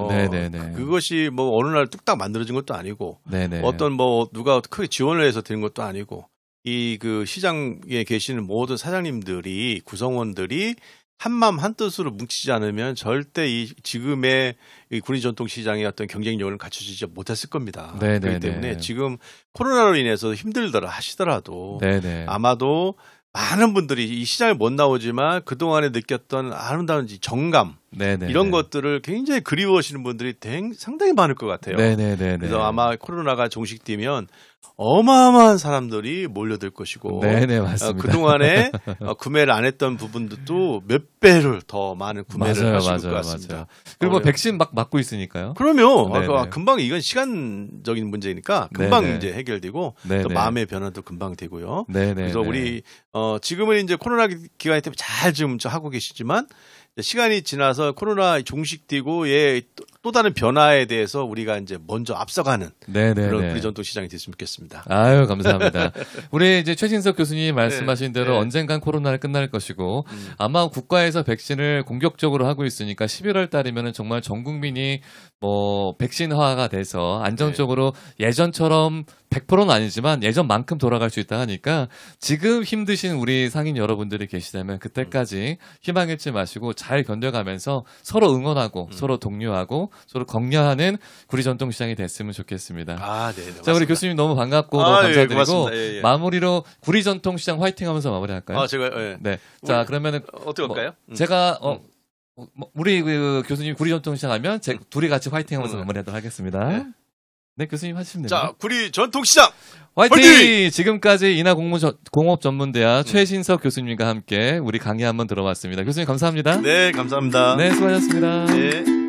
그것이 어느 날 뚝딱 만들어진 것도 아니고 어떤 누가 크게 지원을 해서 되는 것도 아니고 이 그 시장에 계시는 모든 사장님들이 구성원들이 한마음 한뜻으로 뭉치지 않으면 절대 지금의 이 구리 전통 시장의 어떤 경쟁력을 갖추지 못했을 겁니다. 그렇기 때문에 지금 코로나로 인해서 힘들더라 하시더라도 아마도 많은 분들이 이 시장에 못 나오지만 그동안에 느꼈던 아름다운 정감 이런 것들을 굉장히 그리워하시는 분들이 상당히 많을 것 같아요. 그래서 아마 코로나가 종식되면 어마어마한 사람들이 몰려들 것이고 맞습니다. 그동안에 구매를 안 했던 부분도 몇 배를 더 많은 구매를 하실 것 같습니다. 그리고 백신 막 맞고 있으니까요. 그럼요. 금방 이건 시간적인 문제니까 금방 이제 해결되고 또 마음의 변화도 금방 되고요. 그래서 우리 지금은 이제 코로나 기간이 때문에 잘 지금 하고 계시지만 시간이 지나서 들어서 코로나 종식되고 또 다른 변화에 대해서 우리가 이제 먼저 앞서가는 그런 구리 전통 시장이 됐으면 좋겠습니다. 아유, 감사합니다. 우리 이제 최진석 교수님 말씀하신 대로 언젠간 코로나를 끝날 것이고 아마 국가에서 백신을 공격적으로 하고 있으니까 11월 달이면은 정말 전 국민이 뭐 백신화가 돼서 안정적으로 예전처럼 100%는 아니지만 예전만큼 돌아갈 수 있다 하니까 지금 힘드신 우리 상인 여러분들이 계시다면 그때까지 희망 잃지 마시고 잘 견뎌가면서 서로 응원하고 서로 독려하고 서로 격려하는 구리 전통시장이 됐으면 좋겠습니다. 아, 네. 자, 우리 교수님 너무 반갑고 너무 감사드리고 예. 마무리로 구리 전통시장 화이팅하면서 마무리할까요? 아, 제가 네. 자, 그러면은 어떻게 할까요? 제가 우리 그 교수님 구리 전통시장 하면 둘이 같이 화이팅하면서 마무리하도록 하겠습니다. 네, 교수님 하시면 됩니다. 자, 구리 전통시장 화이팅! 지금까지 인하공업전문대학 최신석 교수님과 함께 우리 강의 한번 들어봤습니다. 교수님 감사합니다. 네, 감사합니다. 네, 수고하셨습니다. 네.